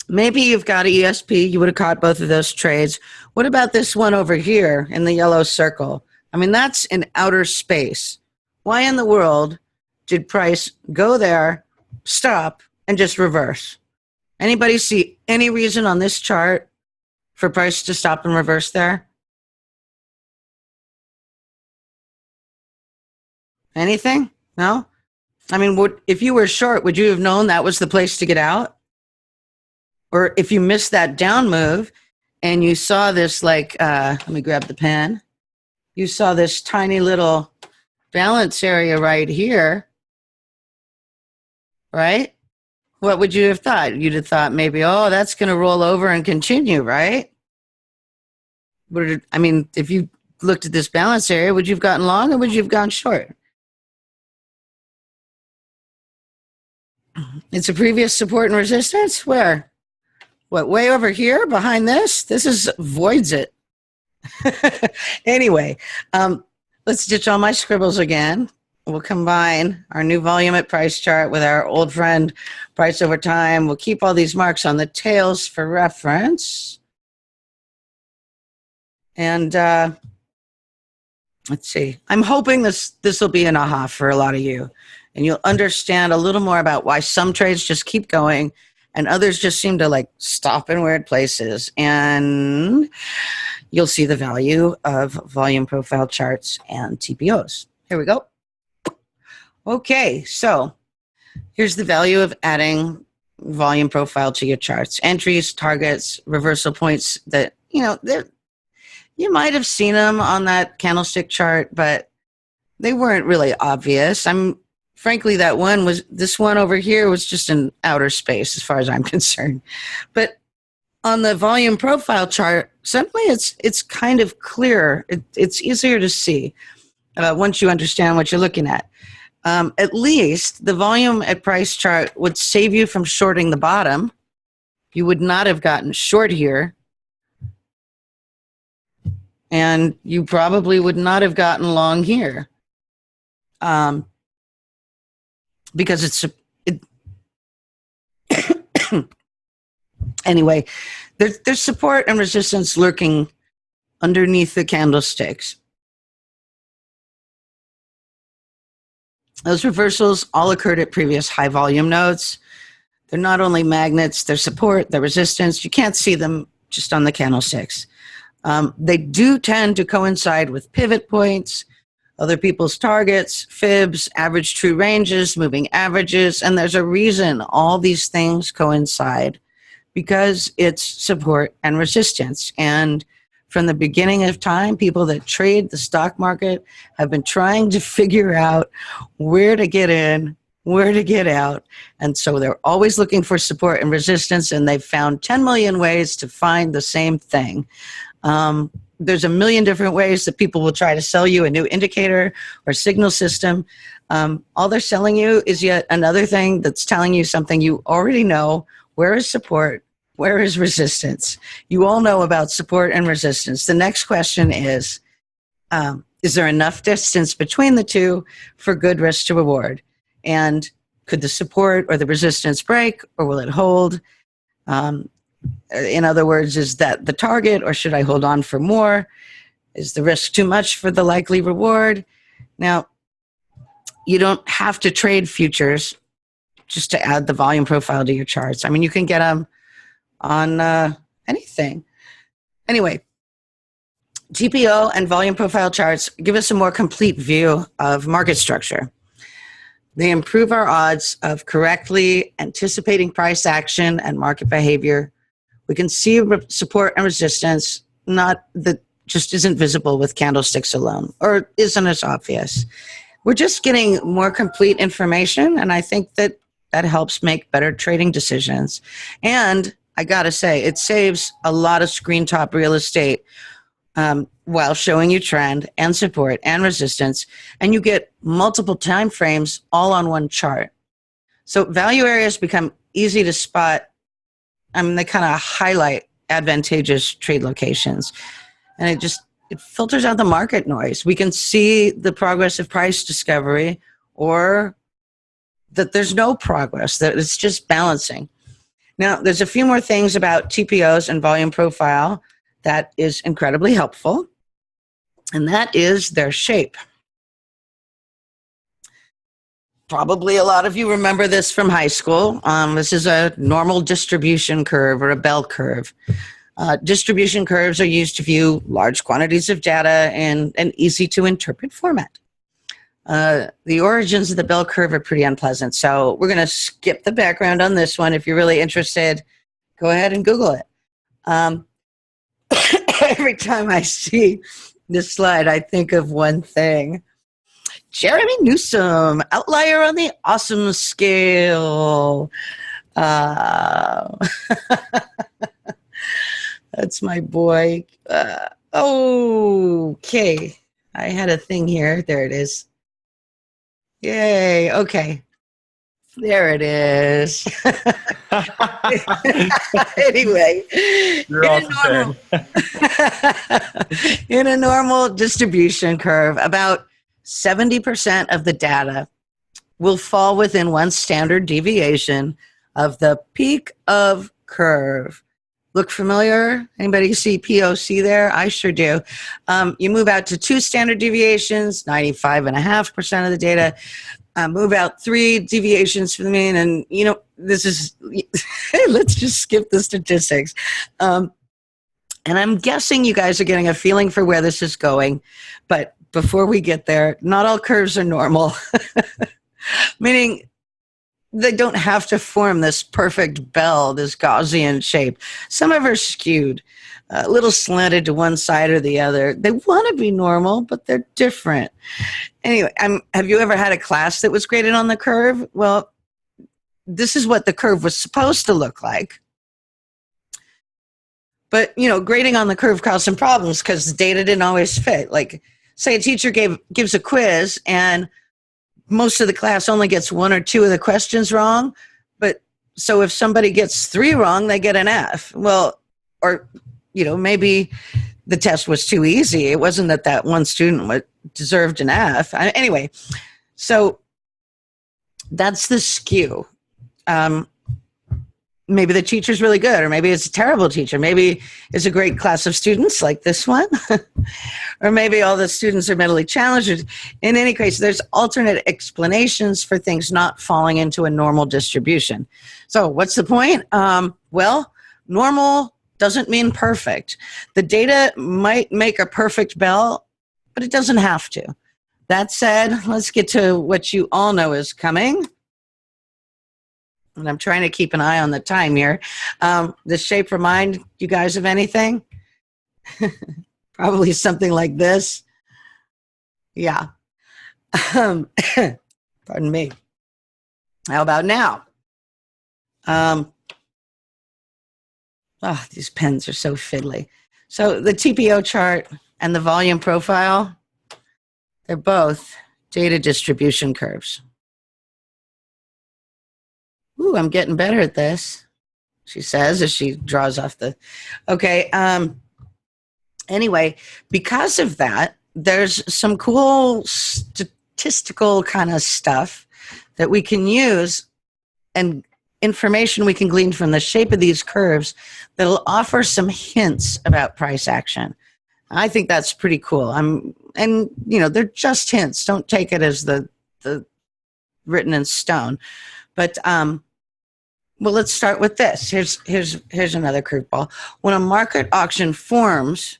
maybe you've got an ESP. You would have caught both of those trades. What about this one over here in the yellow circle? That's in outer space. Why in the world did price go there, stop, and just reverse? Anybody see any reason on this chart for price to stop and reverse there? Anything? No? If you were short, would you have known that was the place to get out? Or if you missed that down move and you saw this, let me grab the pen. You saw this tiny little balance area right here, right? What would you have thought? You'd have thought maybe, oh, that's going to roll over and continue, right? If you looked at this balance area, would you have gotten long or would you have gone short? It's a previous support and resistance? Where? What, way over here behind this? This voids it. Anyway, let's ditch all my scribbles again. We'll combine our new volume at price chart with our old friend price over time. We'll keep all these marks on the tails for reference. And let's see. I'm hoping this will be an aha for a lot of you. And you'll understand a little more about why some trades just keep going and others just seem to stop in weird places. And you'll see the value of volume profile charts and TPOs. Here we go. Okay, so here's the value of adding volume profile to your charts. Entries, targets, reversal points that, you might have seen them on that candlestick chart, but they weren't really obvious. Frankly, this one over here was just in outer space as far as I'm concerned. But on the volume profile chart, suddenly it's kind of clearer. It's easier to see once you understand what you're looking at. At least the volume at price chart would save you from shorting the bottom. You would not have gotten short here. And you probably would not have gotten long here. Because anyway, there's support and resistance lurking underneath the candlesticks. Those reversals all occurred at previous high volume nodes. They're not only magnets, they're support, they're resistance. You can't see them just on the candlesticks. They do tend to coincide with pivot points, other people's targets, fibs, average true ranges, moving averages, and there's a reason all these things coincide because it's support and resistance. And from the beginning of time, people that trade the stock market have been trying to figure out where to get in, where to get out. And so they're always looking for support and resistance, and they've found 10 million ways to find the same thing. There's a million different ways that people will try to sell you a new indicator or signal system. All they're selling you is yet another thing that's telling you something you already know. Where is support? Where is resistance? You all know about support and resistance. The next question is there enough distance between the two for good risk to reward? And could the support or the resistance break, or will it hold? In other words, is that the target, or should I hold on for more? Is the risk too much for the likely reward? Now, you don't have to trade futures just to add the volume profile to your charts. You can get them on anything. Anyway, TPO and volume profile charts give us a more complete view of market structure. They improve our odds of correctly anticipating price action and market behavior. We can see support and resistance, not that just isn't visible with candlesticks alone, or isn't as obvious. We're just getting more complete information, and I think that helps make better trading decisions. And I gotta say, it saves a lot of screen top real estate while showing you trend and support and resistance, and you get multiple time frames all on one chart. So value areas become easy to spot. I mean, they kind of highlight advantageous trade locations, and it filters out the market noise. We can see the progress of price discovery, or that there's no progress, that it's just balancing. Now, there's a few more things about TPOs and volume profile that is incredibly helpful, and that is their shape. Probably a lot of you remember this from high school. This is a normal distribution curve or a bell curve. Distribution curves are used to view large quantities of data in an easy-to-interpret format. The origins of the bell curve are pretty unpleasant, so we're going to skip the background on this one. If you're really interested, go ahead and Google it. Every time I see this slide, I think of one thing. Jeremy Newsom, outlier on the awesome scale. That's my boy. Okay. I had a thing here. There it is. Yay. Okay. There it is. Anyway, in a normal distribution curve, about 70% of the data will fall within one standard deviation of the peak of curve. Look familiar? Anybody see POC there? I sure do. You move out to 2 standard deviations, 95.5% of the data. Move out 3 deviations from the mean, and this is, let's just skip the statistics. And I'm guessing you guys are getting a feeling for where this is going, but before we get there, not all curves are normal, meaning they don't have to form this perfect bell, this Gaussian shape. Some of them are skewed, a little slanted to one side or the other. They want to be normal, but they're different. Anyway, have you ever had a class that was graded on the curve? Well, this is what the curve was supposed to look like. But, grading on the curve caused some problems because the data didn't always fit. Like, say a teacher gives a quiz and most of the class only gets 1 or 2 of the questions wrong. But so if somebody gets 3 wrong, they get an F. Well, or, maybe the test was too easy. It wasn't that one student deserved an F. Anyway, so that's the skew. Maybe the teacher's really good, or maybe it's a terrible teacher. Maybe it's a great class of students like this one, or maybe all the students are mentally challenged. In any case, there's alternate explanations for things not falling into a normal distribution. So what's the point? Well, normal doesn't mean perfect. The data might make a perfect bell, but it doesn't have to. That said, let's get to what you all know is coming. And I'm trying to keep an eye on the time here. This shape remind you guys of anything? Probably something like this. Yeah. Pardon me. How about now? These pens are so fiddly. So the TPO chart and the volume profile, they're both data distribution curves. Ooh, I'm getting better at this, she says as she draws off the... Okay, anyway, because of that, there's some cool statistical kind of stuff that we can use and information we can glean from the shape of these curves that'll offer some hints about price action. I think that's pretty cool. They're just hints. Don't take it as the written in stone. But well, let's start with this. Here's another curveball. When a market auction forms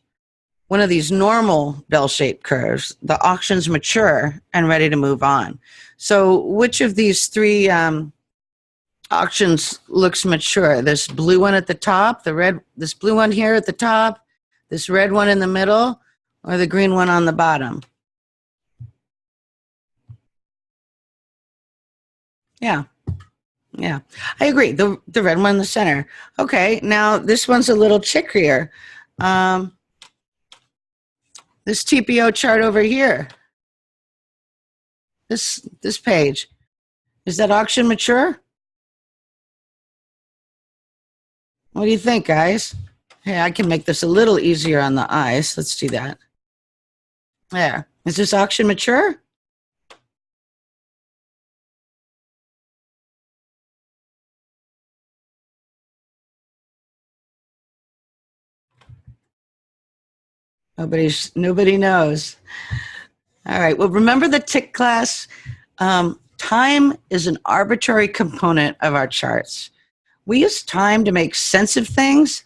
one of these normal bell-shaped curves, the auction's mature and ready to move on. So which of these 3 auctions looks mature? This blue one at the top, this blue one here at the top, this red one in the middle, or the green one on the bottom? Yeah, I agree. The red one in the center. Okay, now this one's a little trickier. This TPO chart over here. This page. Is that auction mature? What do you think, guys? Hey, I can make this a little easier on the eyes. Let's do that. There. Is this auction mature? Nobody knows. All right. Well, remember the tick class? Time is an arbitrary component of our charts. We use time to make sense of things,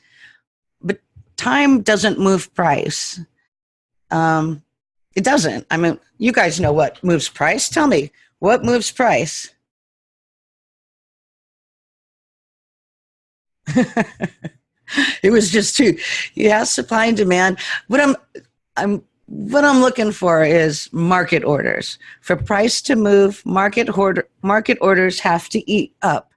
but time doesn't move price. It doesn't. I mean, you guys know what moves price. Tell me, what moves price? It was just too, yeah, supply and demand. What I'm looking for is market orders. For price to move, market orders have to eat up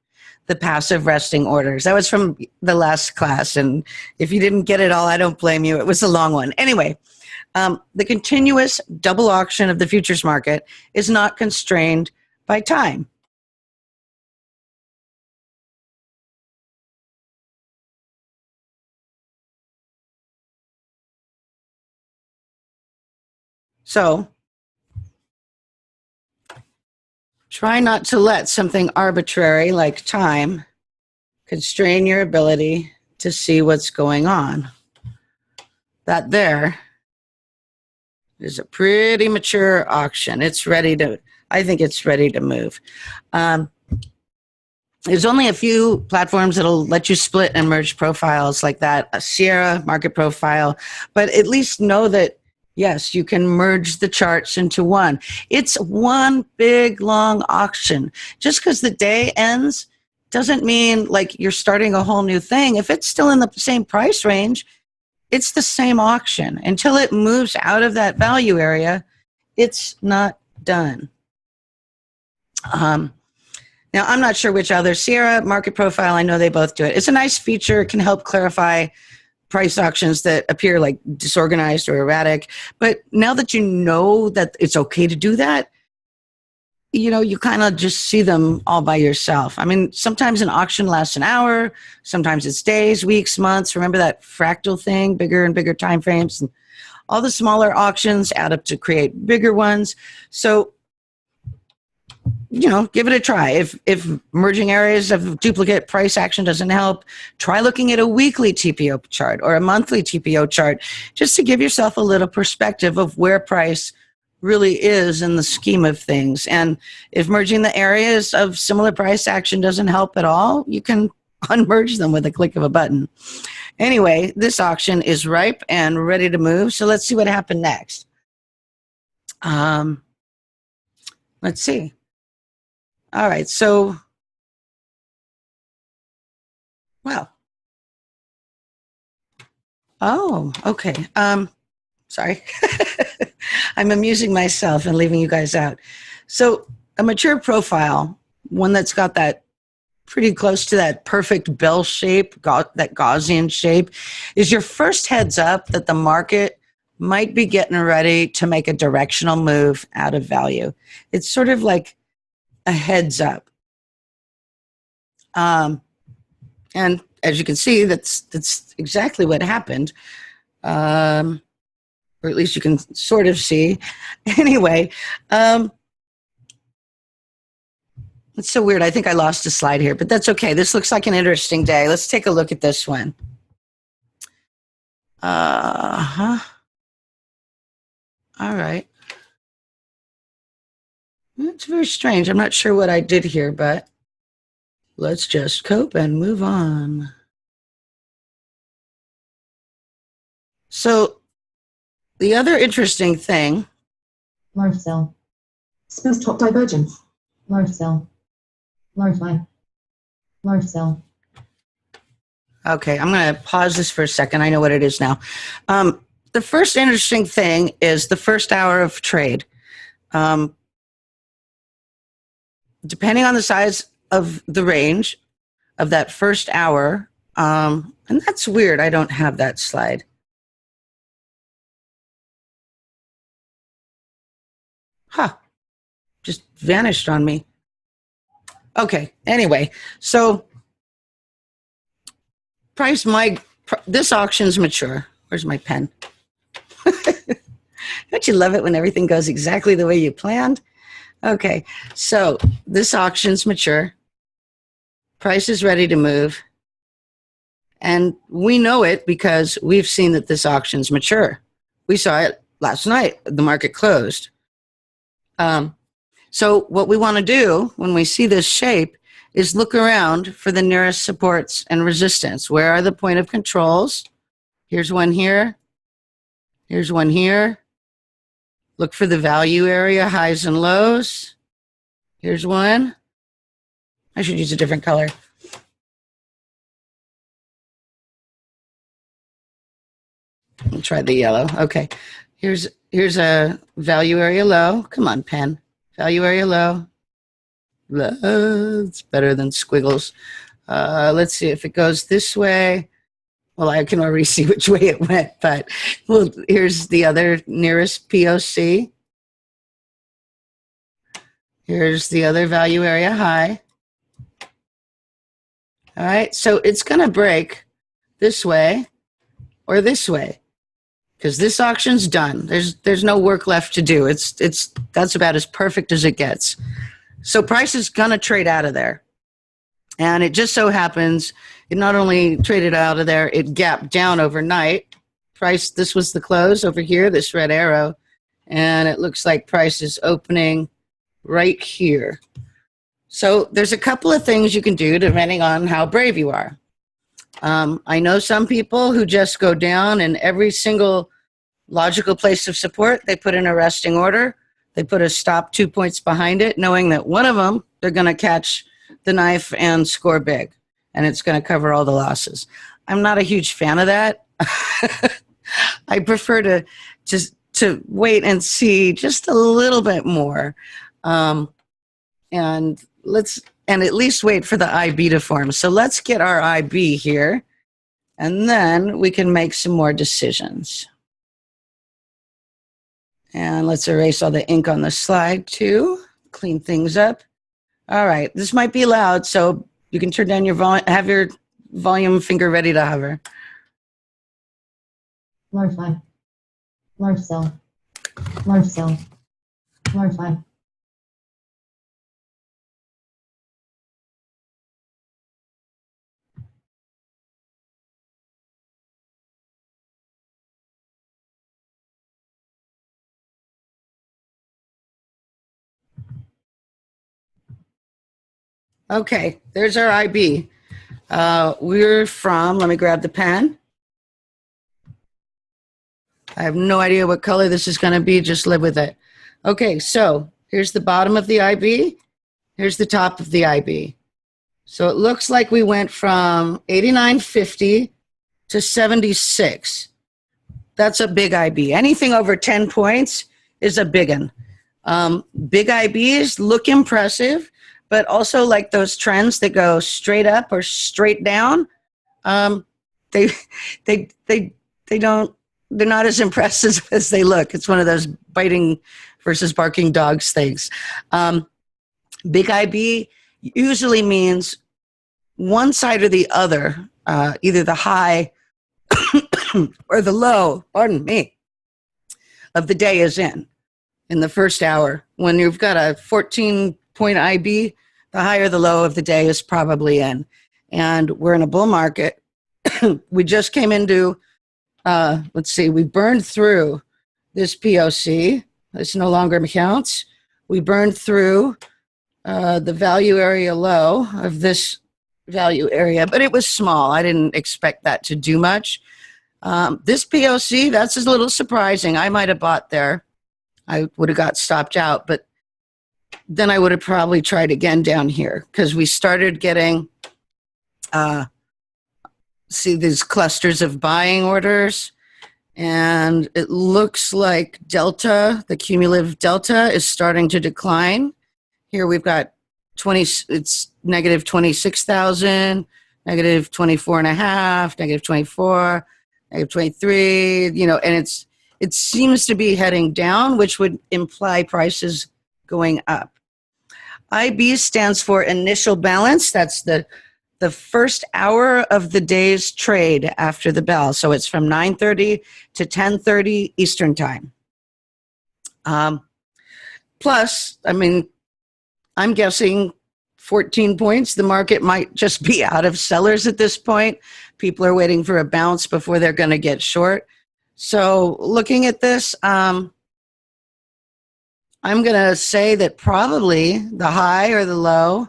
the passive resting orders. That was from the last class, and if you didn't get it all, I don't blame you. It was a long one. Anyway, the continuous double auction of the futures market is not constrained by time. So try not to let something arbitrary like time constrain your ability to see what's going on. That there is a pretty mature auction. It's ready to, I think it's ready to move. There's only a few platforms that'll let you split and merge profiles like that, a Sierra market profile, but at least know that, yes, you can merge the charts into one. It's one big, long auction. Just because the day ends doesn't mean like you're starting a whole new thing. If it's still in the same price range, it's the same auction. Until it moves out of that value area, it's not done. Now, I'm not sure which other. Sierra market profile, I know they both do it. It's a nice feature. It can help clarify price auctions that appear like disorganized or erratic. But now that you know that it's okay to do that, you know, you kind of just see them all by yourself. I mean, sometimes an auction lasts an hour, sometimes it's days, weeks, months. Remember that fractal thing, bigger and bigger time frames? And all the smaller auctions add up to create bigger ones. So, you know, give it a try. If merging areas of duplicate price action doesn't help, try looking at a weekly TPO chart or a monthly TPO chart just to give yourself a little perspective of where price really is in the scheme of things. And if merging the areas of similar price action doesn't help at all, you can unmerge them with a click of a button. Anyway, this auction is ripe and ready to move. So let's see what happened next. Let's see. All right, so, well, oh, okay. Sorry. I'm amusing myself and leaving you guys out. So a mature profile, one that's got that pretty close to that perfect bell shape, that Gaussian shape, is your first heads up that the market might be getting ready to make a directional move out of value. It's sort of like a heads up. And as you can see, that's exactly what happened. Or at least you can sort of see. Anyway, it's so weird. I think I lost a slide here, but that's okay. This looks like an interesting day. Let's take a look at this one. All right. It's very strange. I'm not sure what I did here, but let's just cope and move on. So the other interesting thing. Large cell. Smooth top divergence. Large cell. Large line. Large cell. Okay, I'm going to pause this for a second. I know what it is now. The first interesting thing is the first hour of trade. Depending on the size of the range of that first hour, and that's weird. I don't have that slide. Huh, just vanished on me. Okay, anyway, so this auction's mature. Where's my pen? Don't you love it when everything goes exactly the way you planned? Okay, so this auction's mature. Price is ready to move. And we know it because we've seen that this auction's mature. We saw it last night. The market closed. So what we want to do when we see this shape is look around for the nearest supports and resistance. Where are the point of controls? Here's one here. Here's one here. Look for the value area, highs and lows. Here's one. I should use a different color. I'll try the yellow. Okay. Here's a value area low. Come on, pen. Value area low. It's better than squiggles. Let's see if it goes this way. Well, I can already see which way it went, but well, here's the other nearest POC. Here's the other value area high. All right, so it's going to break this way or this way because this auction's done. There's no work left to do. That's about as perfect as it gets. So price is going to trade out of there. And it just so happens it not only traded out of there, it gapped down overnight. Price, this was the close over here, this red arrow. And it looks like price is opening right here. So there's a couple of things you can do depending on how brave you are. I know some people who just go down and every single logical place of support, they put in a resting order. They put a stop 2 points behind it, knowing that one of them, they're going to catch the knife and score big, and it's going to cover all the losses. I'm not a huge fan of that. I prefer to just to wait and see just a little bit more, and at least wait for the IB to form. So let's get our IB here, and then we can make some more decisions. And let's erase all the ink on the slide too. Clean things up. All right, this might be loud, so you can turn down your volume, have your volume finger ready to hover. Large buy. Large sell. Large sell. Large buy. Okay, there's our IB. We're from, let me grab the pen. I have no idea what color this is going to be. Just live with it. Okay, so here's the bottom of the IB. Here's the top of the IB. So it looks like we went from 89.50 to 76. That's a big IB. Anything over 10 points is a big one. Big IBs look impressive, but also like those trends that go straight up or straight down, they're not as impressive as they look. It's one of those biting versus barking dogs things. Big IB usually means one side or the other, either the high or the low, pardon me, of the day is in the first hour. When you've got a 14-point IB, the higher the low of the day is probably in. And we're in a bull market. We just came into, let's see, we burned through this POC. This no longer counts. We burned through the value area low of this value area, but it was small. I didn't expect that to do much. This POC, that's a little surprising. I might have bought there. I would have got stopped out, but then I would have probably tried again down here because we started getting, see these clusters of buying orders, and it looks like delta, the cumulative delta is starting to decline. Here we've got 20, it's negative 26,000, negative 24 and a half, negative 24, negative 23, you know, and it's it seems to be heading down, which would imply prices going up. IB stands for initial balance. That's the first hour of the day's trade after the bell. So it's from 9:30 to 10:30 Eastern time. Plus, I mean, I'm guessing 14 points. The market might just be out of sellers at this point. People are waiting for a bounce before they're going to get short. So looking at this, I'm going to say that probably the high or the low,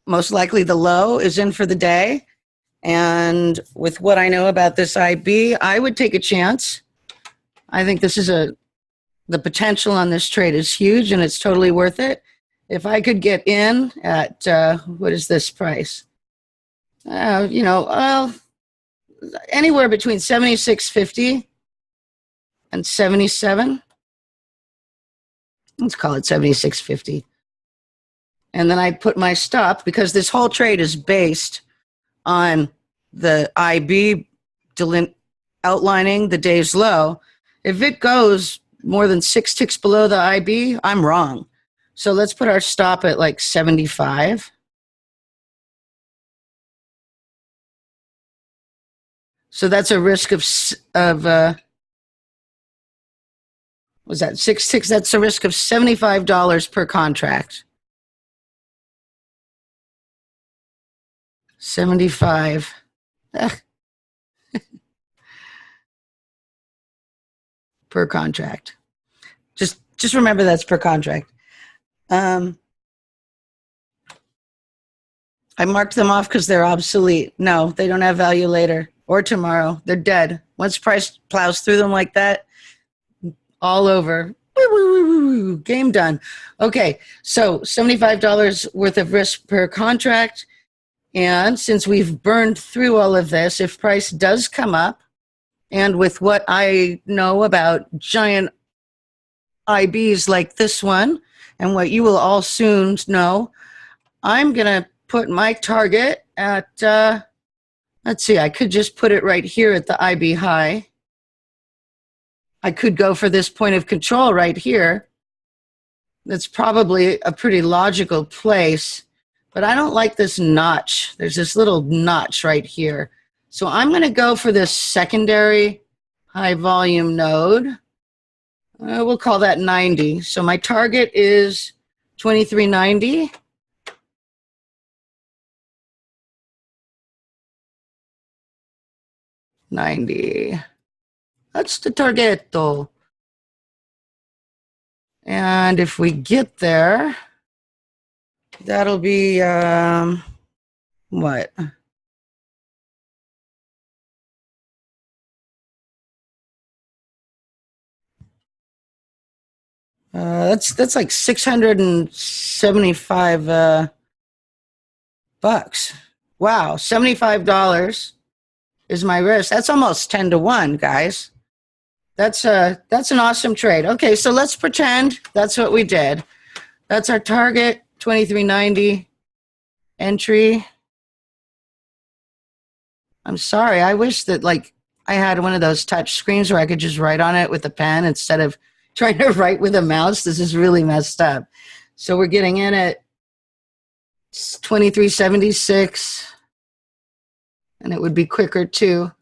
most likely the low, is in for the day. And with what I know about this IB, I would take a chance. I think this is the potential on this trade is huge, and it's totally worth it. If I could get in at, what is this price? Anywhere between 76.50 and 77. Let's call it 76.50. And then I put my stop, because this whole trade is based on the IB outlining the day's low. If it goes more than 6 ticks below the IB, I'm wrong. So let's put our stop at like 75. So that's a risk of was that 6 ticks? That's a risk of $75 per contract. 75. Per contract. Just remember that's per contract. I marked them off because they're obsolete. No, they don't have value later or tomorrow. They're dead. Once price plows through them like that, all over. Game done. Okay, so $75 worth of risk per contract. And since we've burned through all of this, if price does come up, and with what I know about giant IBs like this one, and what you will all soon know, I'm going to put my target at, let's see, I could just put it right here at the IB high. I could go for this point of control right here. That's probably a pretty logical place, but I don't like this notch. There's this little notch right here. So I'm going to go for this secondary high volume node. We'll call that 90. So my target is 2390. $90. That's the target. And if we get there, that'll be, what? That's like 675 bucks. Wow, $75 is my risk. That's almost 10 to 1, guys. That's an awesome trade. Okay, so let's pretend that's what we did. That's our target, 2390 entry. I'm sorry, I wish that like I had one of those touch screens where I could just write on it with a pen instead of trying to write with a mouse. This is really messed up. So we're getting in at 2376, and it would be quicker too.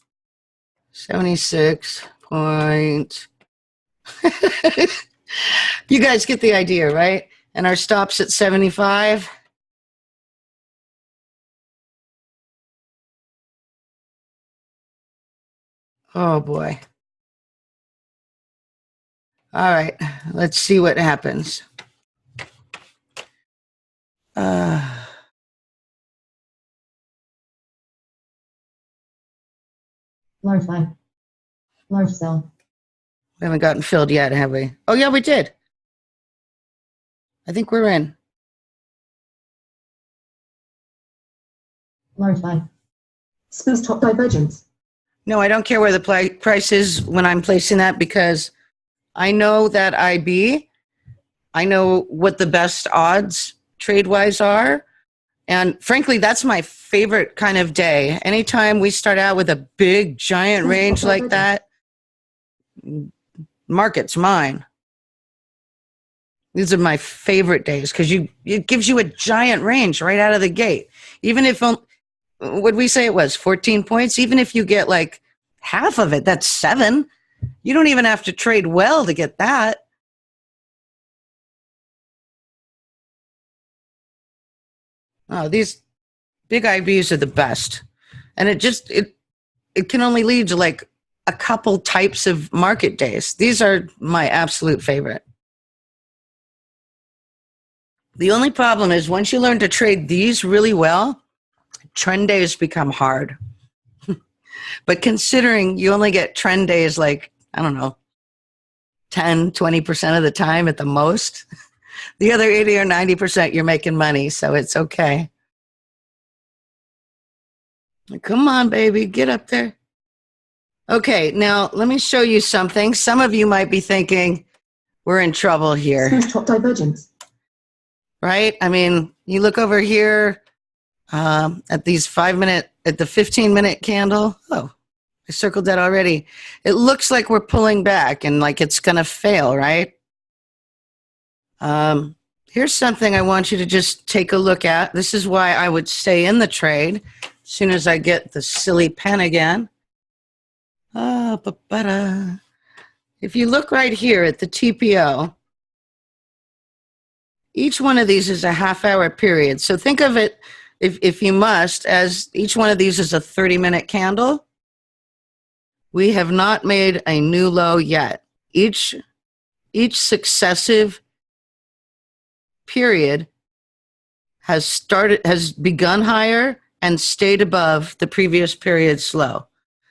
76 point. You guys get the idea, right? And our stop's at 75. Oh boy. All right, let's see what happens. Large buy. Large sell. We haven't gotten filled yet, have we? Oh, yeah, we did. I think we're in. Large buy. Spoo's top divergence. No, I don't care where the price is when I'm placing that, because I know that IB, I know what the best odds trade-wise are. And frankly, that's my favorite kind of day. Anytime we start out with a big, giant range like that, market's mine. These are my favorite days because it gives you a giant range right out of the gate. Even if, would we say it was 14 points? Even if you get like half of it, that's 7. You don't even have to trade well to get that. Oh, these big IBs are the best. And it can only lead to like a couple types of market days. These are my absolute favorite. The only problem is once you learn to trade these really well, trend days become hard. But considering you only get trend days like, I don't know, 10, 20% of the time at the most, the other 80 or 90% you're making money, so it's okay. Come on, baby, get up there. Okay, now let me show you something. Some of you might be thinking, we're in trouble here. Smooth top divergence. Right? I mean, you look over here at these at the 15-minute candle. Oh, I circled that already. It looks like we're pulling back and like it's going to fail, right? Here's something I want you to just take a look at. This is why I would stay in the trade as soon as I get the silly pen again. If you look right here at the TPO, each one of these is a half-hour period. So think of it, if you must, as each one of these is a 30-minute candle. We have not made a new low yet. Each successive period has begun higher and stayed above the previous period's low.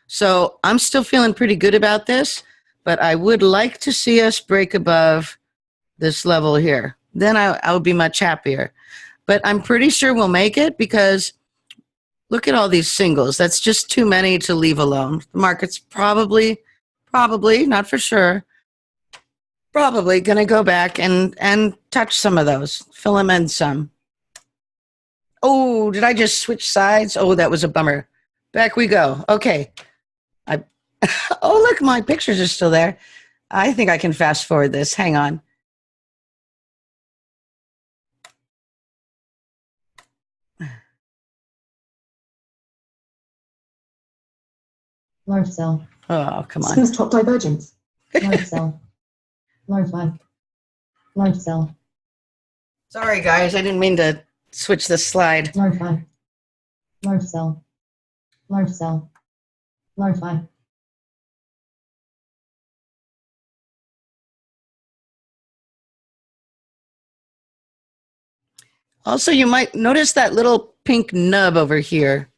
So I'm still feeling pretty good about this, but I would like to see us break above this level here. Then I would be much happier. But I'm pretty sure we'll make it because look at all these singles. That's just too many to leave alone. The market's probably, not for sure, probably going to go back and touch some of those, fill them in some. Oh, did I just switch sides? Oh, that was a bummer. Back we go. Okay. Oh, look, my pictures are still there. I think I can fast forward this. Hang on. Large sell. Oh, come on. Smooth top divergence. Large sell. Large buy. Large sell. Sorry, guys. I didn't mean to switch the slide. Large buy. Large sell. Large sell. Large buy. Also, you might notice that little pink nub over here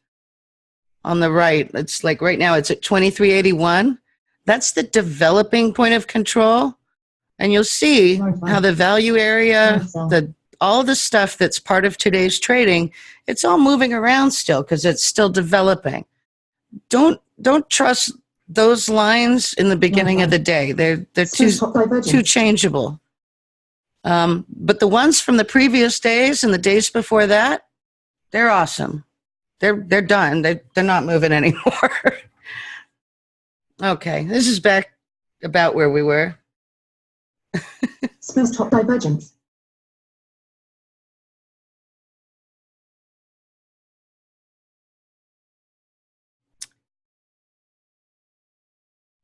on the right. It's like right now it's at 2381. That's the developing point of control. And you'll see how the value area, all the stuff that's part of today's trading, it's all moving around still because it's still developing. Don't trust those lines in the beginning of the day. They're too changeable. But the ones from the previous days and the days before that, they're awesome. They're done. They're not moving anymore. Okay, this is back about where we were. Smooth top divergence.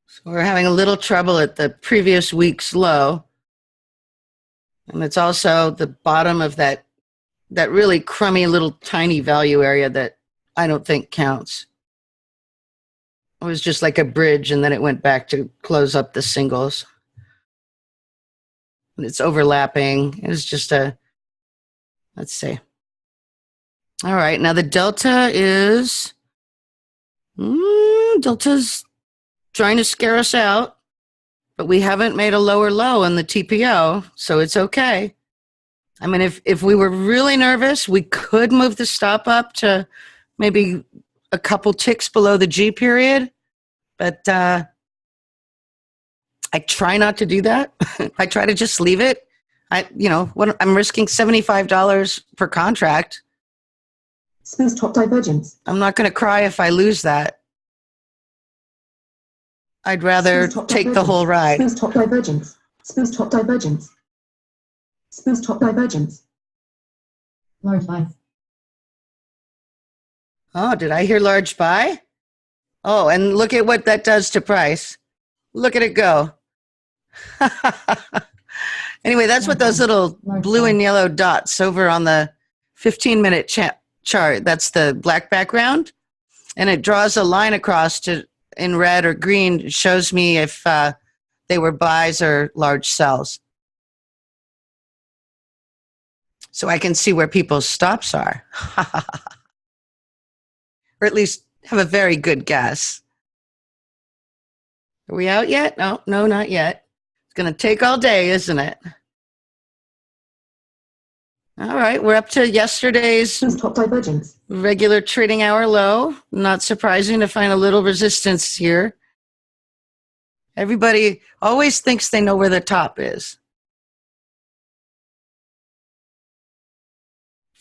So we're having a little trouble at the previous week's low. And it's also the bottom of that really crummy little tiny value area that I don't think counts. It was just like a bridge, and then it went back to close up the singles. And it's overlapping. It was just let's see. All right, now the delta is, delta's trying to scare us out, but we haven't made a lower low on the TPO, so it's okay. I mean, if we were really nervous, we could move the stop up to maybe a couple ticks below the G period, but I try not to do that. I try to just leave it. I'm risking $75 per contract. Smooth top divergence. I'm not going to cry if I lose that. I'd rather Smooth top take the divergence. whole ride. Smooth top divergence. Smooth top divergence. Smooth top divergence. Large buy. Oh, did I hear large buy? Oh, and look at what that does to price. Look at it go. Anyway, that's what those little blue and yellow dots over on the 15-minute chart, that's the black background. And it draws a line across to in red or green, shows me if they were buys or large sells. So I can see where people's stops are. Or at least have a very good guess. Are we out yet? No, not yet. It's going to take all day, isn't it? All right, we're up to yesterday's top divergence. Regular trading hour low. Not surprising to find a little resistance here. Everybody always thinks they know where the top is.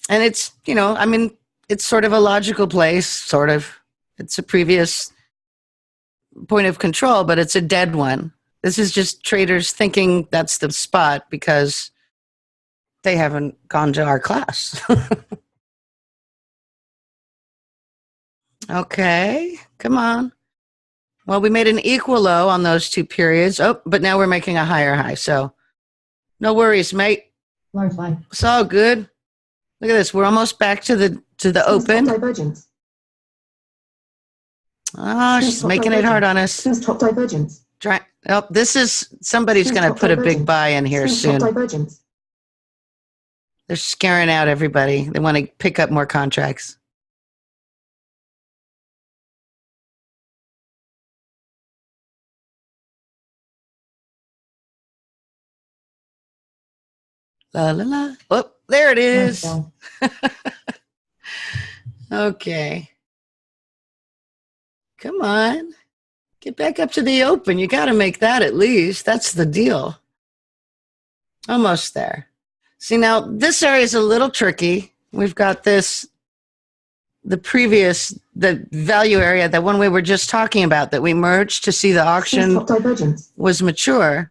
And it's, it's sort of a logical place, sort of. It's a previous point of control, but it's a dead one. This is just traders thinking that's the spot because they haven't gone to our class. Okay, come on. Well, we made an equal low on those two periods. Oh, but now we're making a higher high. So no worries, mate. Large buy. It's all good. Look at this. We're almost back to the open. Divergence. Oh, she's making it hard on us. Smooth top divergence. Oh, this is somebody's going to put a big buy in here soon. They're scaring out everybody. They want to pick up more contracts. La la la. Oh, there it is. Okay. Come on. Get back up to the open. You got to make that at least. That's the deal. Almost there. See, now this area is a little tricky. We've got the value area, the one we were just talking about that we merged to see the auction was mature.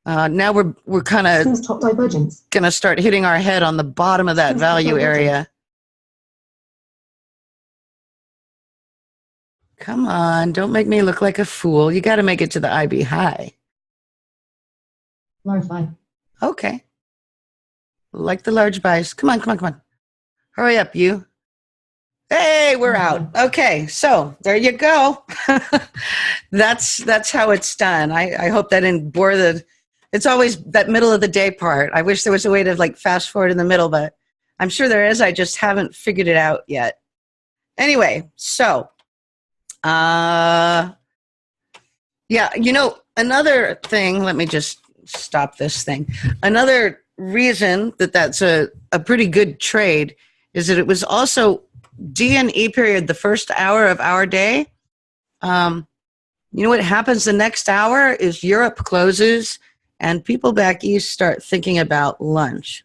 Now we're kind of going to start hitting our head on the bottom of that value area. Come on, don't make me look like a fool. You got to make it to the IB high. Large buy. Okay. Like the large buys. Come on. Hurry up, you. Hey, we're out. Okay, so there you go. That's how it's done. I hope that didn't bore it's always that middle of the day part. I wish there was a way to fast forward in the middle, but I'm sure there is. I just haven't figured it out yet. Anyway, so, yeah, another thing, let me just stop this thing. Another reason that's a pretty good trade is that it was also D and E period, the first hour of our day. What happens the next hour is Europe closes and people back east start thinking about lunch.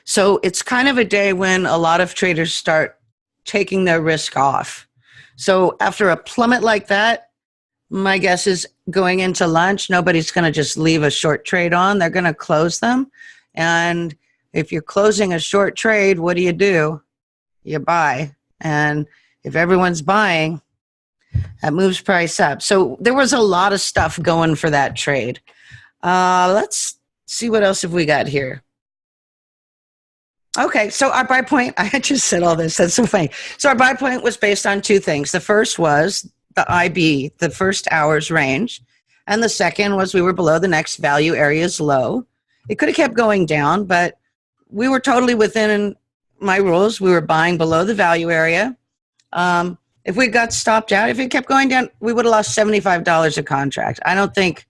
So it's kind of a day when a lot of traders start taking their risk off. So after a plummet like that, my guess is going into lunch, nobody's going to just leave a short trade on. They're going to close them. And if you're closing a short trade, what do? You buy. And if everyone's buying, that moves price up. So there was a lot of stuff going for that trade. Let's see what else have we got here. Okay, so our buy point, I just said all this. That's so funny. So our buy point was based on two things. The first was the IB, the first hour's range. And the second was we were below the next value area's low. It could have kept going down, but we were totally within my rules. We were buying below the value area. If we got stopped out, if it kept going down, we would have lost $75 a contract. I don't think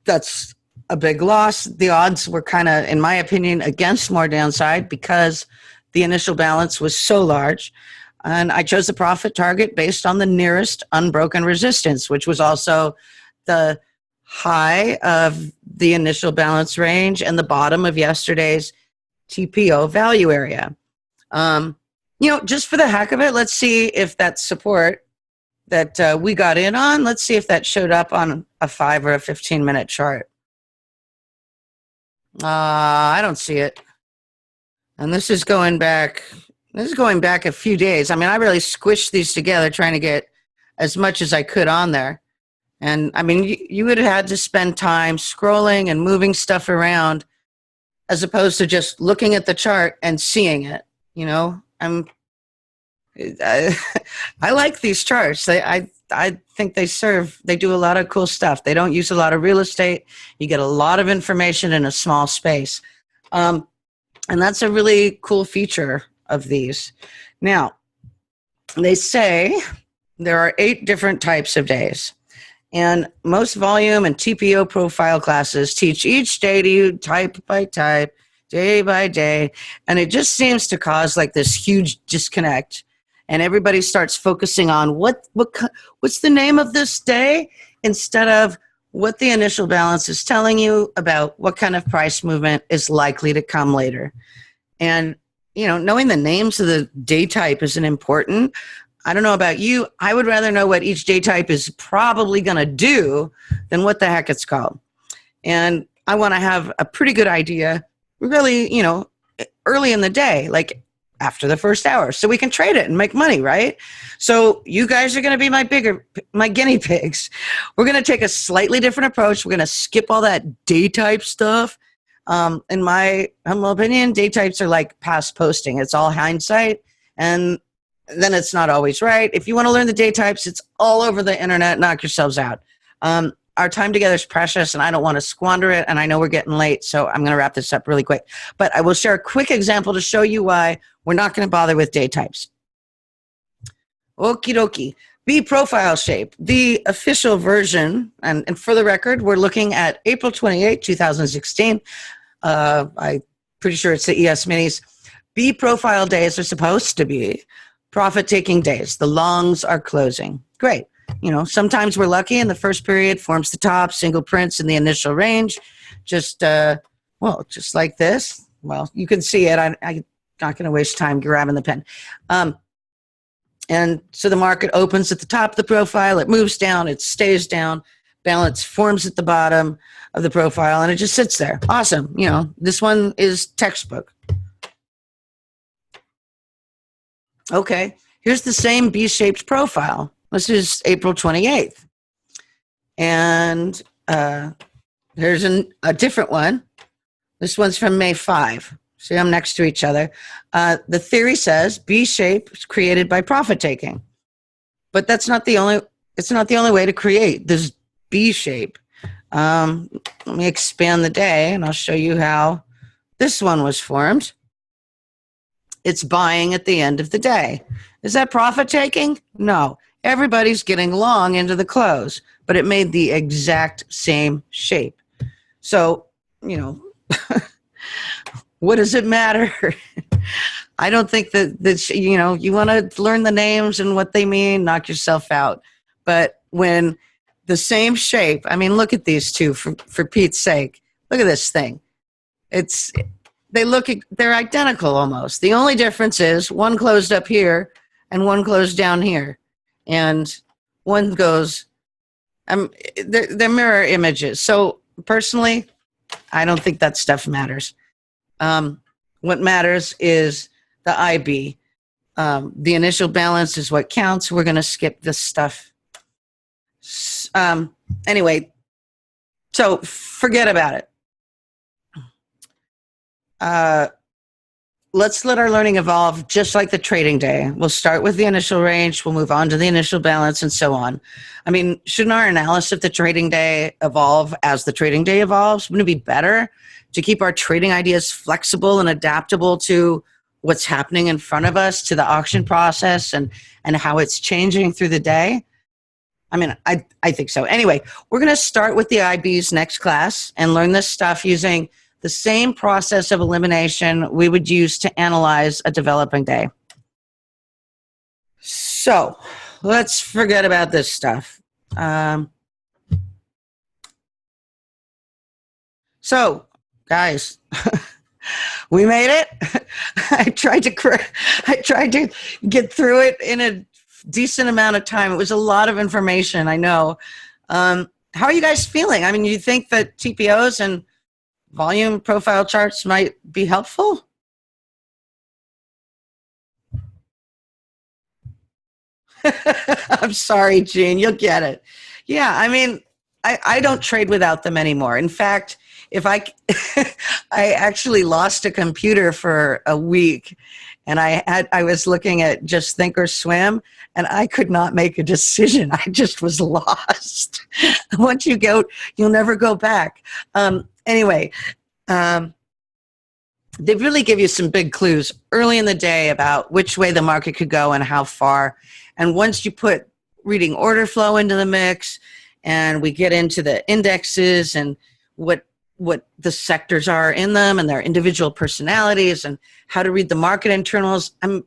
that's a big loss. The odds were kind of, in my opinion, against more downside because the initial balance was so large. And I chose the profit target based on the nearest unbroken resistance, which was also the high of the initial balance range and the bottom of yesterday's TPO value area. Just for the heck of it, let's see if that support that we got in on. Let's see if that showed up on a 5 or a 15-minute chart. I don't see it. And this is going back a few days. I mean, I really squished these together trying to get as much as I could on there. And I mean, you would have had to spend time scrolling and moving stuff around as opposed to just looking at the chart and seeing it. You know, I, I like these charts. I think they do a lot of cool stuff. They don't use a lot of real estate. You get a lot of information in a small space. And that's a really cool feature of these. Now, they say there are 8 different types of days. And most volume and TPO profile classes teach each day to you type by type, day by day. And it just seems to cause like this huge disconnect. And everybody starts focusing on what's the name of this day instead of what the initial balance is telling you about what kind of price movement is likely to come later. And, you know, knowing the names of the day type isn't important. I don't know about you. I would rather know what each day type is probably going to do than what the heck it's called. And I want to have a pretty good idea, really, you know, early in the day, like after the first hour, so we can trade it and make money, right? So you guys are going to be my guinea pigs. We're going to take a slightly different approach. We're going to skip all that day type stuff. In my humble opinion, day types are like past posting. It's all hindsight, and then it's not always right. If you want to learn the day types, it's all over the internet. Knock yourselves out. Our time together is precious, and I don't want to squander it, and I know we're getting late, so I'm going to wrap this up really quick. But I will share a quick example to show you why we're not going to bother with day types. Okie dokie. B profile shape, the official version, and for the record, we're looking at April 28, 2016. I'm pretty sure it's the ES Minis. B profile days are supposed to be profit-taking days. The longs are closing. Great. You know, sometimes we're lucky and the first period forms the top, single prints in the initial range. Just like this. Well, you can see it. I'm not going to waste time grabbing the pen. And so the market opens at the top of the profile. It moves down. It stays down. Balance forms at the bottom of the profile, and it just sits there. Awesome. You know, this one is textbook. Okay, here's the same B-shaped profile. This is April 28th. And here's a different one. This one's from May 5. See them next to each other. The theory says B-shape is created by profit taking. But it's not the only way to create this B-shape. Let me expand the day and I'll show you how this one was formed. It's buying at the end of the day. Is that profit taking? No. Everybody's getting long into the close, but it made the exact same shape. So, you know, what does it matter? I don't think that you know, you want to learn the names and what they mean, knock yourself out. But when the same shape, I mean, look at these two for Pete's sake. Look at this thing. They're identical almost. The only difference is one closed up here and one closed down here. And one goes, they're mirror images. So personally, I don't think that stuff matters. What matters is the IB. The initial balance is what counts. We're going to skip this stuff. Anyway, so forget about it. Let's let our learning evolve just like the trading day. We'll start with the initial range. We'll move on to the initial balance and so on. I mean, shouldn't our analysis of the trading day evolve as the trading day evolves? Wouldn't it be better to keep our trading ideas flexible and adaptable to what's happening in front of us, to the auction process and how it's changing through the day? I mean, I think so. Anyway, we're going to start with the IBs next class and learn this stuff using the same process of elimination we would use to analyze a developing day. So let's forget about this stuff. So, guys, we made it. I tried to get through it in a decent amount of time. It was a lot of information, I know. How are you guys feeling? I mean, you think that TPOs and volume profile charts might be helpful? I'm sorry, Gene. You'll get it. Yeah, I mean, I don't trade without them anymore. In fact, if I, I actually lost a computer for a week, and I was looking at just Think or Swim, and I could not make a decision. I just was lost. Once you go, you'll never go back. Anyway, um, they really give you some big clues early in the day about which way the market could go and how far. And once you put reading order flow into the mix, and we get into the indexes and what the sectors are in them and their individual personalities and how to read the market internals, I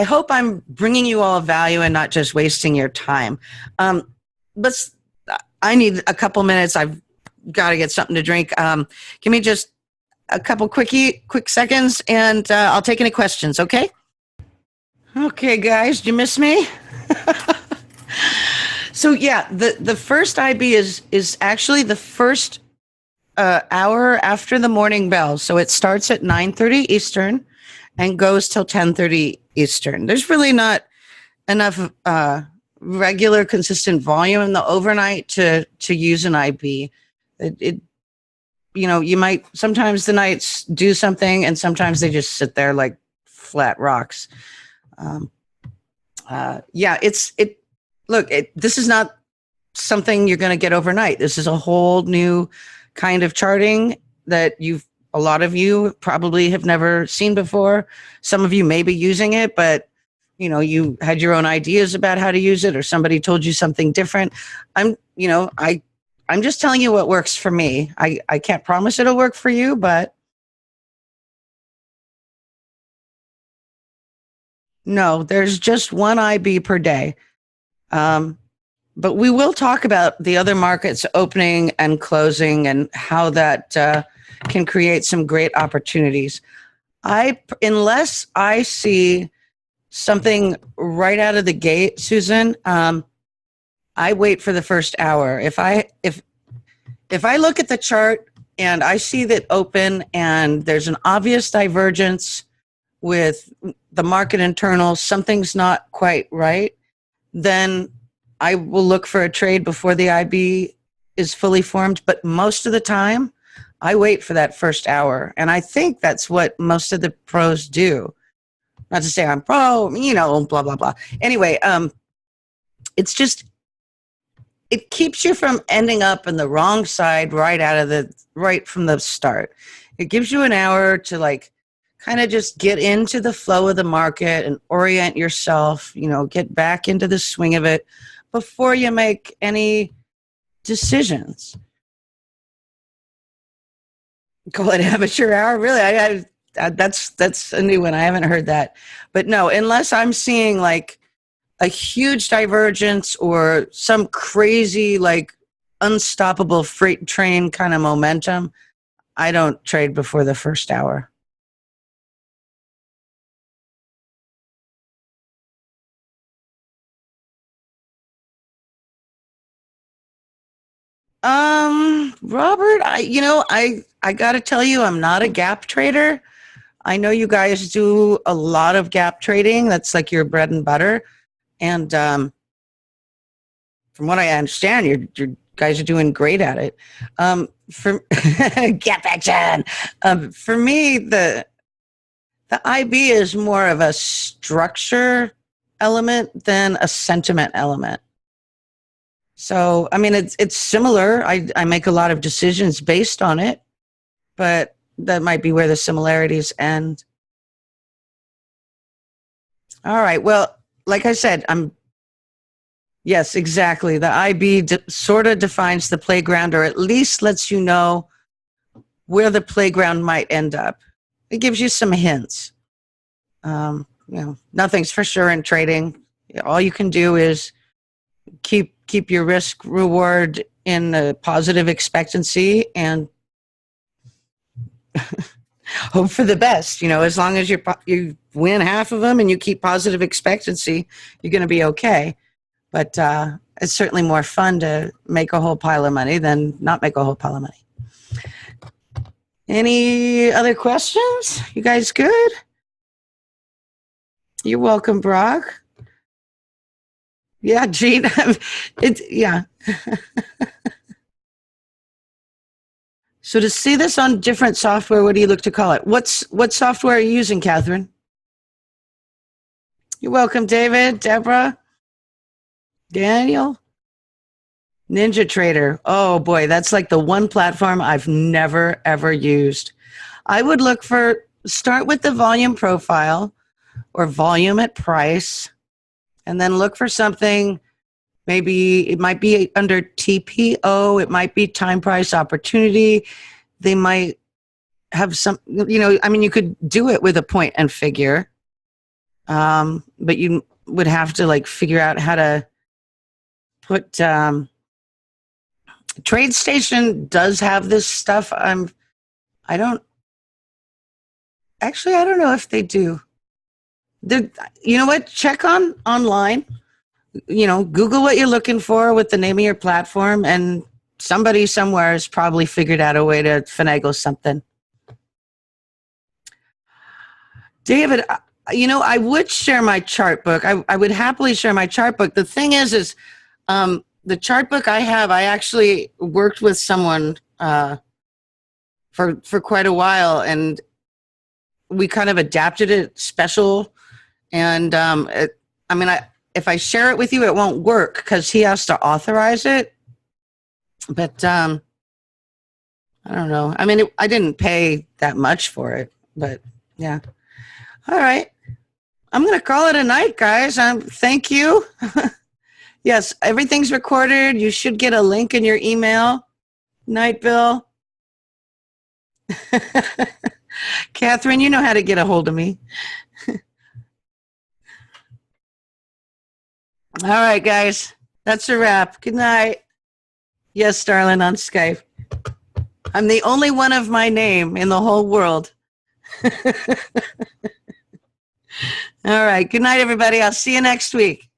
hope I'm bringing you all value and not just wasting your time. But I need a couple minutes. I've got to get something to drink. Give me just a couple quick seconds, and I'll take any questions. Okay. Okay, guys, did you miss me? So yeah, the first IB is actually the first hour after the morning bell. So it starts at 9:30 Eastern and goes till 10:30 Eastern. There's really not enough regular, consistent volume in the overnight to use an IB. You might sometimes the nights do something, and sometimes they just sit there like flat rocks. This is not something you're going to get overnight. This is a whole new kind of charting that a lot of you probably have never seen before. Some of you may be using it, but you had your own ideas about how to use it, or somebody told you something different. I'm just telling you what works for me. I can't promise it'll work for you, but no, there's just one IB per day. But we will talk about the other markets opening and closing and how that can create some great opportunities. Unless I see something right out of the gate, Susan, I wait for the first hour. If I look at the chart and I see that open and there's an obvious divergence with the market internal, something's not quite right, then I will look for a trade before the IB is fully formed. But most of the time, I wait for that first hour. And I think that's what most of the pros do. Not to say I'm pro, blah, blah, blah. Anyway, it's just, it keeps you from ending up on the wrong side right from the start. It gives you an hour to kind of just get into the flow of the market and orient yourself, get back into the swing of it before you make any decisions. Call it amateur hour? Really? That's a new one. I haven't heard that. But no, unless I'm seeing a huge divergence or some crazy unstoppable freight train kind of momentum, I don't trade before the first hour. Robert, I got to tell you, I'm not a gap trader. I know you guys do a lot of gap trading. That's like your bread and butter. And from what I understand, you guys are doing great at it. For gap action. For me, the IB is more of a structure element than a sentiment element. So, I mean, it's similar. I make a lot of decisions based on it, but that might be where the similarities end. All right. Well, like I said, yes, exactly. The IB sort of defines the playground, or at least lets you know where the playground might end up. It gives you some hints. Nothing's for sure in trading. All you can do is keep your risk reward in a positive expectancy, and hope for the best. As long as you win half of them and you keep positive expectancy, you're going to be okay. But it's certainly more fun to make a whole pile of money than not make a whole pile of money. Any other questions? You guys good? You're welcome, Brock. Yeah, Gene. Yeah. So to see this on different software, what do you look to call it? What software are you using, Catherine? You're welcome, David, Deborah, Daniel. NinjaTrader. Oh boy, that's like the one platform I've never ever used. I would start with the volume profile or volume at price, and then look for something. Maybe it might be under TPO. It might be time price opportunity. They might have some, you could do it with a point and figure. But you would have to figure out how to put, TradeStation does have this stuff. I don't know if they do. You know what? Check online. Google what you're looking for with the name of your platform, and somebody somewhere has probably figured out a way to finagle something. David, I would share my chart book. I would happily share my chart book. The thing is the chart book I have, I actually worked with someone for quite a while, and we kind of adapted it special. And if I share it with you, it won't work because he has to authorize it. But I don't know. I didn't pay that much for it, but yeah. All right. I'm going to call it a night, guys. Thank you. Yes, everything's recorded. You should get a link in your email. Night, Bill. Catherine, you know how to get a hold of me. All right, guys. That's a wrap. Good night. Yes, darling, on Skype. I'm the only one of my name in the whole world. All right. Good night, everybody. I'll see you next week.